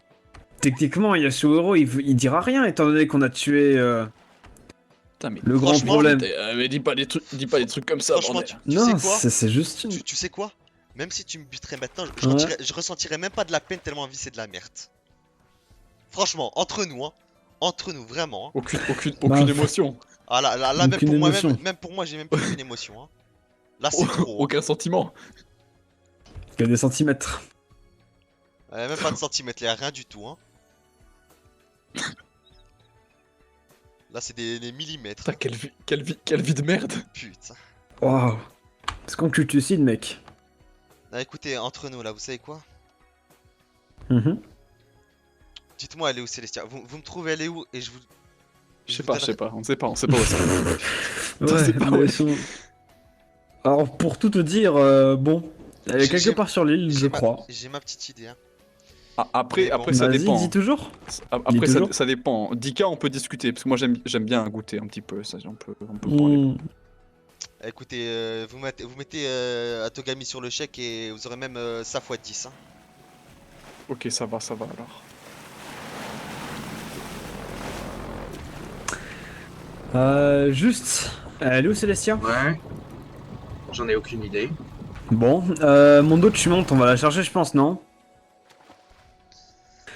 Techniquement, Yasuhiro, il dira rien, étant donné qu'on a tué... Putain, mais Le grand franchement, problème... mais dis pas des trucs comme ça, Franchement, bordel. tu Non, sais quoi c'est juste... Tu sais quoi? Même si tu me buterais maintenant, Ouais. je ressentirais même pas de la peine tellement ma vie c'est de la merde. Franchement, entre nous, hein. Entre nous, vraiment. Hein. Aucune émotion. Ah là, même Aucune pour moi, émotion. même pour moi, j'ai même plus une émotion. Hein. Là, c'est trop. Hein. Aucun sentiment. Il y a des centimètres. Même pas de centimètres, là, rien du tout. Hein. Là, c'est des millimètres. Putain, quelle vie de merde. Putain. Waouh. C'est quand tu te suicides, mec. Ah, écoutez, entre nous, là, vous savez quoi? Mhm. Dites-moi, elle est où, Célestia? Vous me trouvez, elle est où? Et je vous. Je sais vous pas, donnerai- on sait pas où c'est. Ouais, sais pas, mais ouais. elles sont- Alors, pour tout te dire, bon... Elle est J'ai- quelque part sur l'île, je crois. J'ai ma petite idée, hein. Après, Mais bon. après ça Vas-y, dépend. dis toujours. Après, Dis toujours. ça dépend. 10K, on peut discuter, parce que moi j'aime bien goûter un petit peu, ça, on peut parler. Hmm. Écoutez, vous mettez Atogami sur le chèque et vous aurez même ça x 10. Hein. Ok, ça va alors. Juste... Elle est où, Célestia? Ouais. J'en ai aucune idée. Bon, Mondo, tu montes, on va la chercher, je pense, non?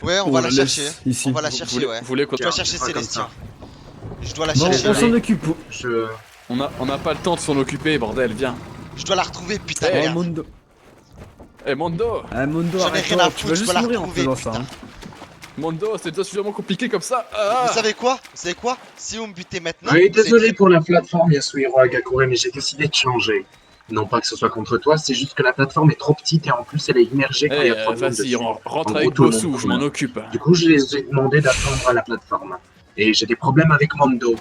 Ouais, on On va la la laisse chercher. ici. On va la Vous chercher, voulez- ouais. vous voulez qu'on- Je dois chercher Pas comme Célestia. ça. Je dois la Bon, chercher. on s'en occupe. On n'a pas le temps de s'en occuper, bordel, viens. Je dois la retrouver, putain de Eh, merde. Mondo. Eh, Mondo Ah, Mondo, J'en ai arrête rien à tu foutre, vas je juste dois la mourir en retrouver, faisant ça. putain. hein. Mondo, c'est déjà suffisamment compliqué comme ça. Ah Vous savez quoi? Vous savez quoi? Si vous me butez maintenant, Oui, c'est désolé très- pour la plateforme Yasuhiro Agakure, mais j'ai décidé de changer. Non pas que ce soit contre toi, c'est juste que la plateforme est trop petite et en plus elle est immergée quand il y a trop de monde Vas-y, dessus. rentre En gros, avec tout le monde Bossou, je m'en coule. occupe. Du coup, je les ai demandé d'attendre à la plateforme. Et j'ai des problèmes avec Mondo.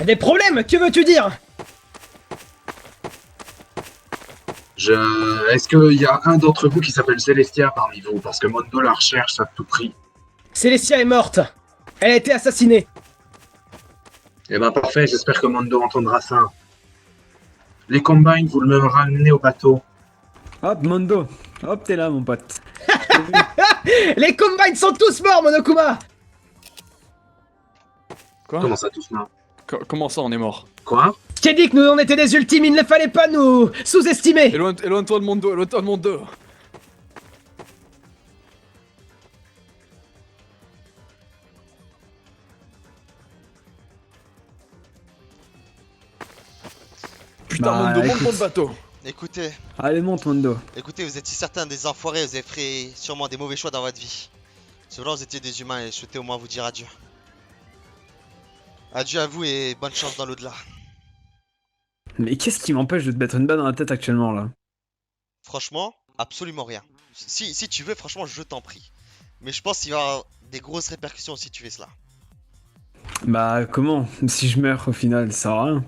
Des problèmes, que veux-tu dire? Est-ce qu'il y a un d'entre vous qui s'appelle Célestia parmi vous? Parce que Mondo la recherche à tout prix. Célestia est morte. Elle a été assassinée. Eh ben parfait, j'espère que Mondo entendra ça. Les Combines, vous me ramenez au bateau. Hop, Mondo. Hop, t'es là, mon pote. Les Combines sont tous morts, Monokuma. Quoi? Comment ça, tous morts? Comment ça, on est mort? Quoi? Je t'ai dit que nous on était des ultimes, il ne fallait pas nous sous-estimer. Éloigne-toi de Mondo, éloigne-toi de Mondo. Putain, Bah, Mondo, monte écoute. dans le bateau. Écoutez, Allez, monte, Mondo. écoutez, vous êtes si certains des enfoirés, vous avez fait sûrement des mauvais choix dans votre vie. Cependant, vous étiez des humains et je souhaitais au moins vous dire adieu. Adieu à vous et bonne chance dans l'au-delà. Mais qu'est-ce qui m'empêche de te mettre une balle dans la tête actuellement, là? Franchement, absolument rien. Si tu veux, franchement, je t'en prie. Mais je pense qu'il va y avoir des grosses répercussions si tu fais cela. Bah, comment? Si je meurs, au final, ça sert à rien.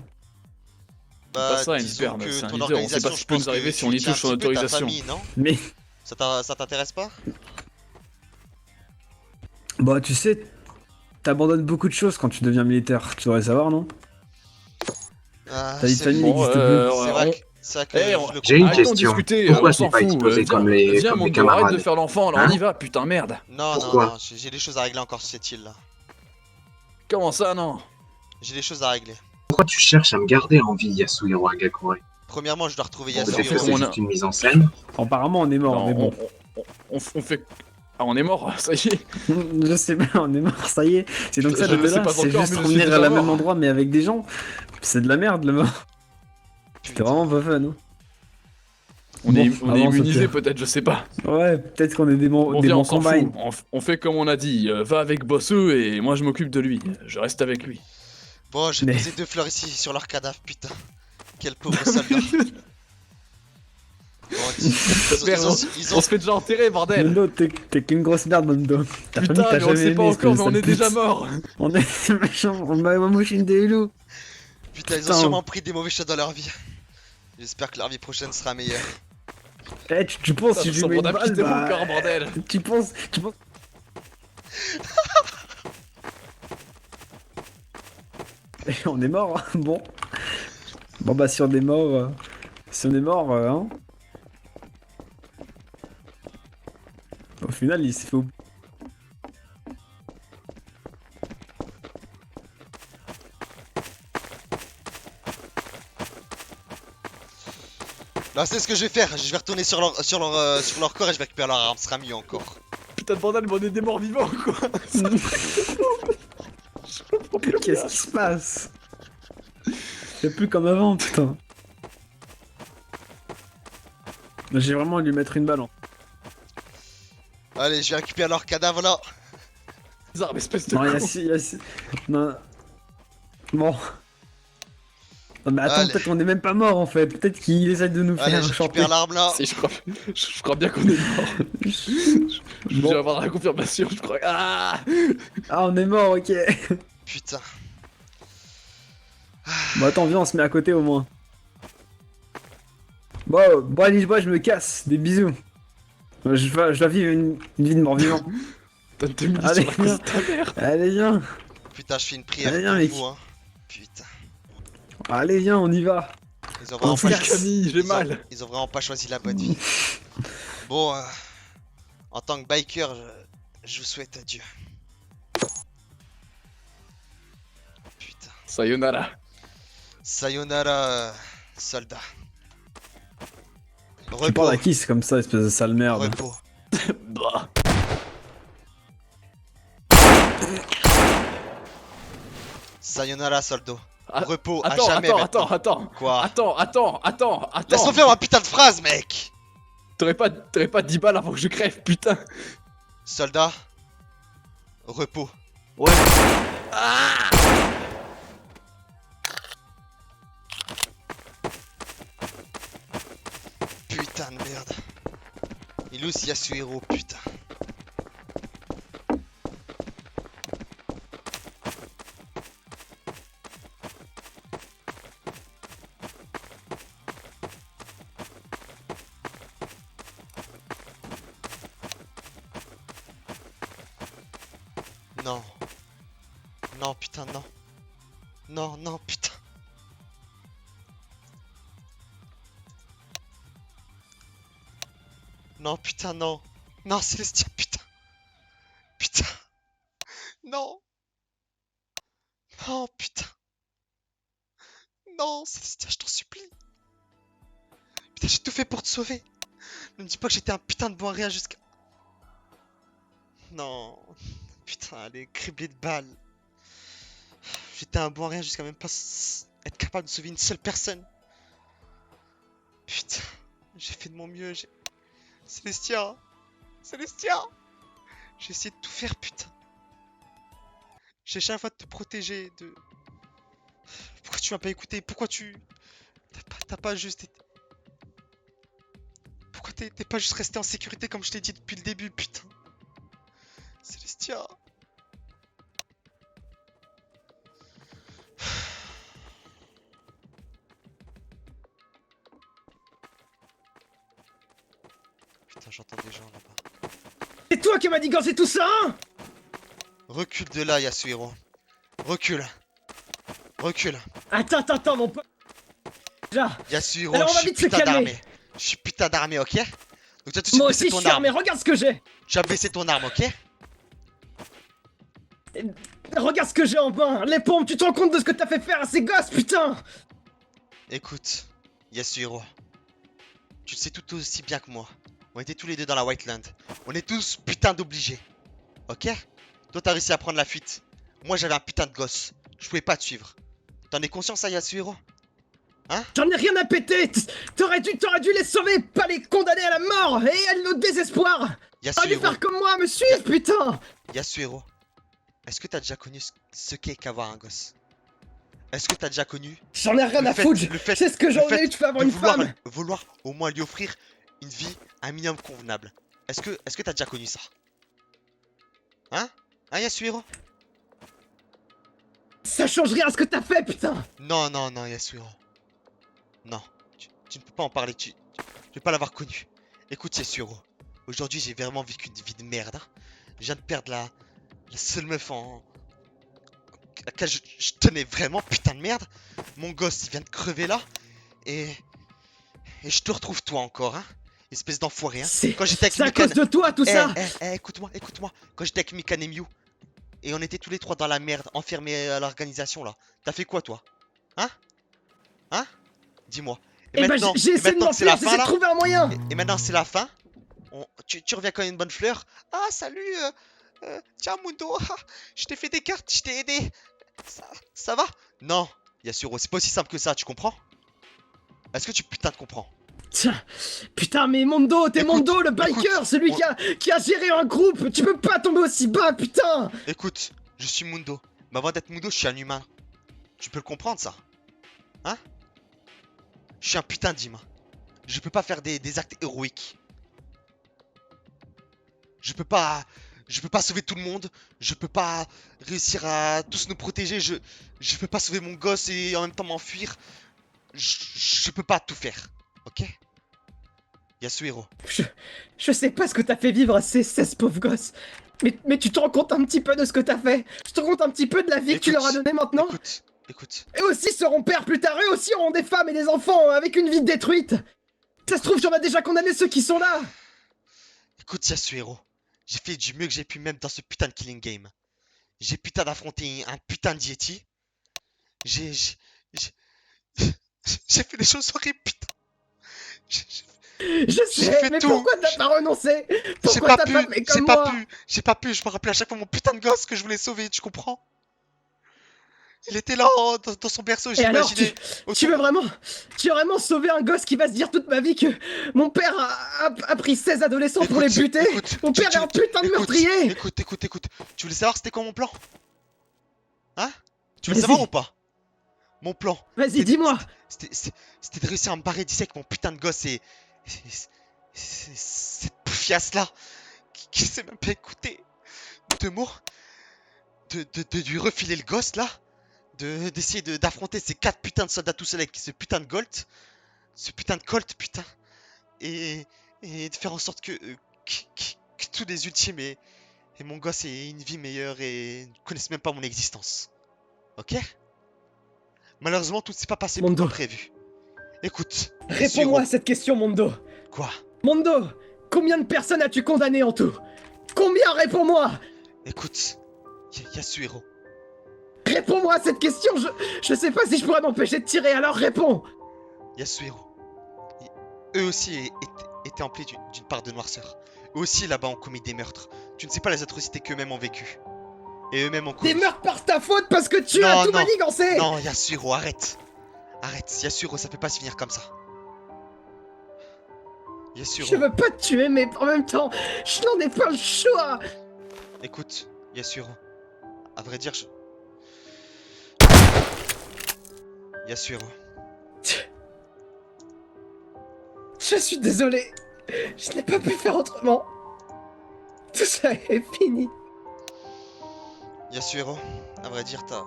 Bah, pas ça, un disons leader, que c'est un ton leader, on sait organisation, pas ce je qui peut pense nous arriver que si on tu y tiens touche son un petit peu ta autorisation. famille, non? Mais, Ça t'intéresse pas? bah, tu sais, t'abandonnes beaucoup de choses quand tu deviens militaire. Tu devrais savoir, non? Ah, Ta vie de c'est famille bon, n'existe plus. c'est vrai que Eh, je le J'ai une comprends. Arrêtons de question. discuter, Pourquoi on c'est s'en pas fout. explosé Viens, comme les viens, Mondo, arrête camarades? de faire l'enfant, là, on Hein? y va, putain, merde. Non, Pourquoi? non, j'ai des choses à régler encore sur cette île là. Comment ça, non? J'ai des choses à régler. Pourquoi tu cherches à me garder en vie, Yasuhiro Agakure? Premièrement, je dois retrouver Peut-être Yasuhiro. que c'est on a- juste une mise en scène. Apparemment, on est mort, Non, mais bon. on fait... Ah, on est mort, ça y est. Je sais pas, on est mort, ça y est. C'est donc ça, Je de le sais là, pas c'est encore, juste mais je revenir suis à déjà la même mort. endroit, mais avec des gens. C'est de la merde, le mort. C'était vraiment pas fun, hein. On est Bon, avance, immunisé ok. peut-être, je sais pas. Ouais, peut-être qu'on est des bons, Bon, des viens, bons on s'en combines. fout. On fait comme on a dit. Va avec Bossou et moi je m'occupe de lui. Je reste avec lui. Bon, j'ai Mais- posé 2 fleurs ici sur leur cadavre, putain. Quel pauvre soldat. Bon, On se fait déjà enterrer, bordel. Mondo, t'es qu'une grosse merde, Mondo. Ta famille Putain, t'a mais on le jamais sait pas aimé, encore, mais espèce on de est déjà pute. mort. On est méchants, on m'a mouché des loups. Putain, ils ont Putain. sûrement pris des mauvais choix dans leur vie. J'espère que leur vie prochaine sera meilleure. Eh, tu penses si je lui mets une balle, quitté mon bah... corps, bordel. Tu penses... On est mort, hein. Bon. Bon bah si on est mort... Si on est mort, hein. Au final, il s'est fait... Là, c'est ce que je vais faire. Je vais retourner sur leur corps et je vais récupérer leur arme. Ce sera mieux encore. Putain de bordel, mais on est des morts vivants, quoi. Qu'est-ce qui se passe? C'est plus comme avant, putain. J'ai vraiment lui mettre une balle en... Allez, je vais récupérer leur cadavre là. Bizarre, espèce de Non, con. Non. Bon. Non mais attends, Allez. peut-être qu'on est même pas mort en fait. Peut-être qu'il essaie de nous Allez, faire je chanter. récupère l'arme là. Si, je crois bien qu'on est mort. Je vais avoir la confirmation, je crois. Ah, on est mort, ok. Putain. Bon attends, viens, on se met à côté au moins. Bon allez, je me casse. Des bisous. Je dois vivre une vie de mort-vivant. Donne tes munitions Allez, à cause de ta mère. Allez, viens. Putain, je fais une prière Allez, viens, pour mec. vous, hein. Putain. Allez, viens, on y va. Ils ont vraiment On pas casse. Camille, j'ai mal. Ils ont vraiment pas choisi la bonne vie. Bon, en tant que biker, je vous souhaite adieu. Putain. Sayonara. Sayonara, soldat. Tu parles à qui c'est comme ça, espèce de sale merde? Repos. Bah. Sayonara, soldo. Ah, Repos, à attends, jamais attends, maintenant. attends. Quoi? Attends. Laisse-moi faire ma putain de phrase, mec. T'aurais pas 10 balles avant que je crève, putain. Soldat. Repos. Ouais. Ah! Putain de merde. Il est aussi Yasuhiro, putain. Non. Non, putain, non. Non, non, putain. Non, putain, non. Non, Célestia, putain. Putain. Non. Non, putain. Non, Célestia, je t'en supplie. Putain, j'ai tout fait pour te sauver. Ne me dis pas que j'étais un putain de bon à rien jusqu'à... Non. Putain, elle est criblée de balles. J'étais un bon à rien jusqu'à même pas être capable de sauver une seule personne. Putain. J'ai fait de mon mieux, j'ai... Célestia. Célestia. J'ai essayé de tout faire, putain. J'ai chaque fois de te protéger, de... Pourquoi tu m'as pas écouté? Pourquoi tu... T'as pas juste été... Pourquoi t'es pas juste resté en sécurité comme je t'ai dit depuis le début, putain? Célestia. Putain, j'entends des gens là-bas. C'est toi qui m'as dit quand c'est tout ça, hein? Recule de là, Yasuhiro. Recule. Recule. Attends, mon pote. Déjà. Yasuhiro, Alors on je va suis vite se putain calmer. d'armée. Je suis putain d'armée, ok? Donc tu as tout de suite Moi baissé aussi je ton suis arme. armé, regarde ce que j'ai. Tu as baissé ton arme, ok? Regarde ce que j'ai en main. Les pompes, tu te rends compte de ce que t'as fait faire à ces gosses, putain? Écoute, Yasuhiro. Tu le sais tout aussi bien que moi. On était tous les deux dans la Whiteland. On est tous putain d'obligés. Ok? Toi t'as réussi à prendre la fuite. Moi j'avais un putain de gosse. Je pouvais pas te suivre. T'en es conscient ça, Yasuhiro? Hein? J'en ai rien à péter. T'aurais dû les sauver, pas les condamner à la mort et à notre désespoir. T'aurais dû Yasuhiro. faire comme moi, me suivre, putain. Yasuhiro. Est-ce que t'as déjà connu ce qu'est qu'avoir un gosse? Est-ce que t'as déjà connu? J'en ai rien à foutre. C'est ce que j'en ai eu de faire avoir une femme. Vouloir au moins lui offrir une vie un minimum convenable. Est-ce que t'as déjà connu ça? Hein? Hein, Yasuhiro? Ça change rien à ce que t'as fait, putain. Non, Yasuhiro. Non, tu ne peux pas en parler, tu peux pas l'avoir connu. Écoute, Yasuhiro, aujourd'hui j'ai vraiment vécu une vie de merde. Hein. Je viens de perdre la seule meuf à laquelle je tenais vraiment, putain de merde. Mon gosse il vient de crever là. Et je te retrouve toi encore, hein. Espèce d'enfoiré, hein. C'est à cause de toi tout ça. Écoute-moi. Quand j'étais avec Mikan et Mew, et on était tous les trois dans la merde, enfermés à l'organisation là. T'as fait quoi toi? Hein? Hein? Dis-moi. Et bah j'ai essayé de m'enfuir, j'ai essayé de trouver un moyen. Et maintenant c'est la fin. Tu reviens quand même une bonne fleur. Ah salut, tiens Mundo, je t'ai fait des cartes, je t'ai aidé. Ça va? Non, Yasuhiro, c'est pas aussi simple que ça, tu comprends? Est-ce que tu putain te comprends? Tiens, putain mais Mondo, t'es Mondo le biker, celui qui a géré un groupe. Tu peux pas tomber aussi bas, putain. Écoute, je suis Mundo. Mais avant d'être Mundo, je suis un humain. Tu peux le comprendre ça? Hein? Je suis un putain d'humain. Je peux pas faire des actes héroïques. Je peux pas sauver tout le monde. Je peux pas réussir à tous nous protéger. Je peux pas sauver mon gosse et en même temps m'enfuir. Je peux pas tout faire. Ok? Yasuhiro. Je sais pas ce que t'as fait vivre à ces 16 pauvres gosses. Mais tu te rends compte un petit peu de ce que t'as fait? Tu te rends compte un petit peu de la vie que tu leur as donnée maintenant? Écoute. Eux aussi seront pères plus tard, eux aussi auront des femmes et des enfants avec une vie détruite. Ça se trouve, j'en ai déjà condamné ceux qui sont là. Écoute, Yasuhiro. J'ai fait du mieux que j'ai pu même dans ce putain de killing game. J'ai putain d'affronter un putain de Yeti. J'ai fait des choses horribles, putain. Je sais, mais pourquoi t'as pas renoncé? J'ai Pourquoi pas t'as pu, pas fait j'ai comme pas moi? pu, j'ai pas pu, je me rappelais à chaque fois mon putain de gosse que je voulais sauver, tu comprends? Il était là dans son berceau, Et alors, j'imaginais. tu veux vraiment sauver un gosse qui va se dire toute ma vie que mon père a pris 16 adolescents pour les buter? Mon père est un putain de meurtrier! Écoute, tu voulais savoir c'était quoi mon plan? Hein? Tu veux Vas-y. savoir ou pas? Mon plan. Vas-y, dis-moi! C'était de réussir à me barrer d'ici avec mon putain de gosse et cette poufiasse là qui sait même pas écouter deux mots. De lui refiler le gosse là. D'essayer d'affronter ces 4 putains de soldats tout seuls avec ce putain de Colt. Ce putain de Colt, putain. Et de faire en sorte que tous les ultimes et mon gosse aient une vie meilleure et ne connaissent même pas mon existence. Ok? Malheureusement, tout ne s'est pas passé comme prévu. Écoute. Réponds-moi à cette question, Mondo! Quoi? Mondo! Combien de personnes as-tu condamné en tout? Combien? Réponds-moi! Écoute, Yasuhiro. Réponds-moi à cette question! Je sais pas si je pourrais m'empêcher de tirer, alors réponds! Yasuhiro. Eux aussi étaient emplis d'une part de noirceur. Eux aussi là-bas ont commis des meurtres. Tu ne sais pas les atrocités qu'eux-mêmes ont vécues. Et eux-mêmes ont commis. Des meurtres par ta faute parce que tu as tout manigancé! Non, Yasuhiro, arrête! Arrête, Yasuhiro, ça peut pas se finir comme ça. Yasuhiro. Je veux pas te tuer, mais en même temps, je n'en ai pas le choix! Écoute, Yasuhiro. À vrai dire, Yasuhiro. Je suis désolé. Je n'ai pas pu faire autrement. Tout ça est fini. Yasuhiro, à vrai dire, t'as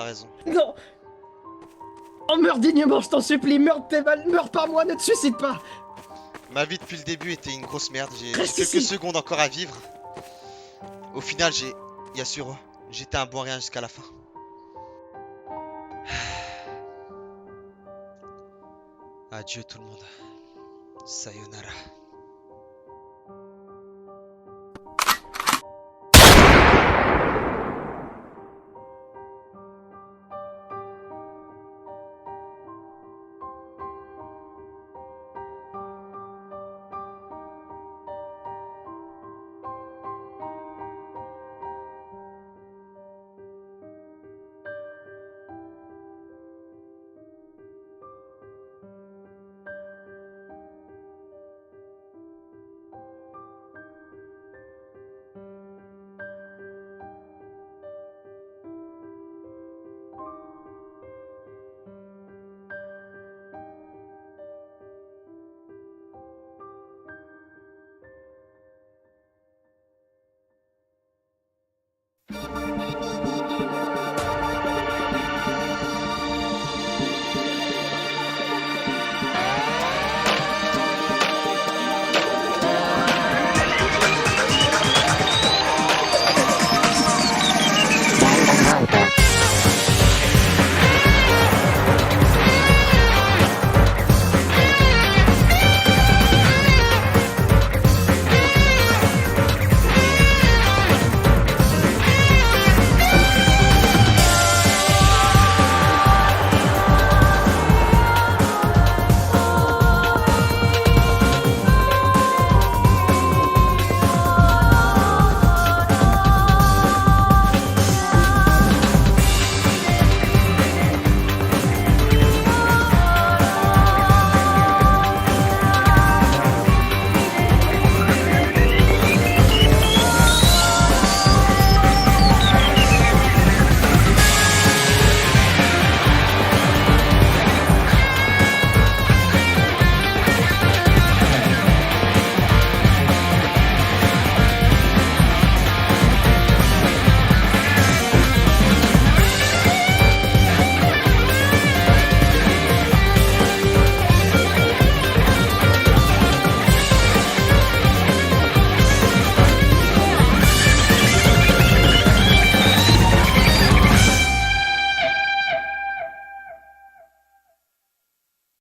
raison. Non. Oh, meurs dignement, je t'en supplie. Meurs de tes balles. Meurs par moi, ne te suicide pas. Ma vie depuis le début était une grosse merde. J'ai Reste quelques ici. secondes encore à vivre. Au final, Yasuhiro, j'étais un bon rien jusqu'à la fin. Adieu tout le monde. Sayonara.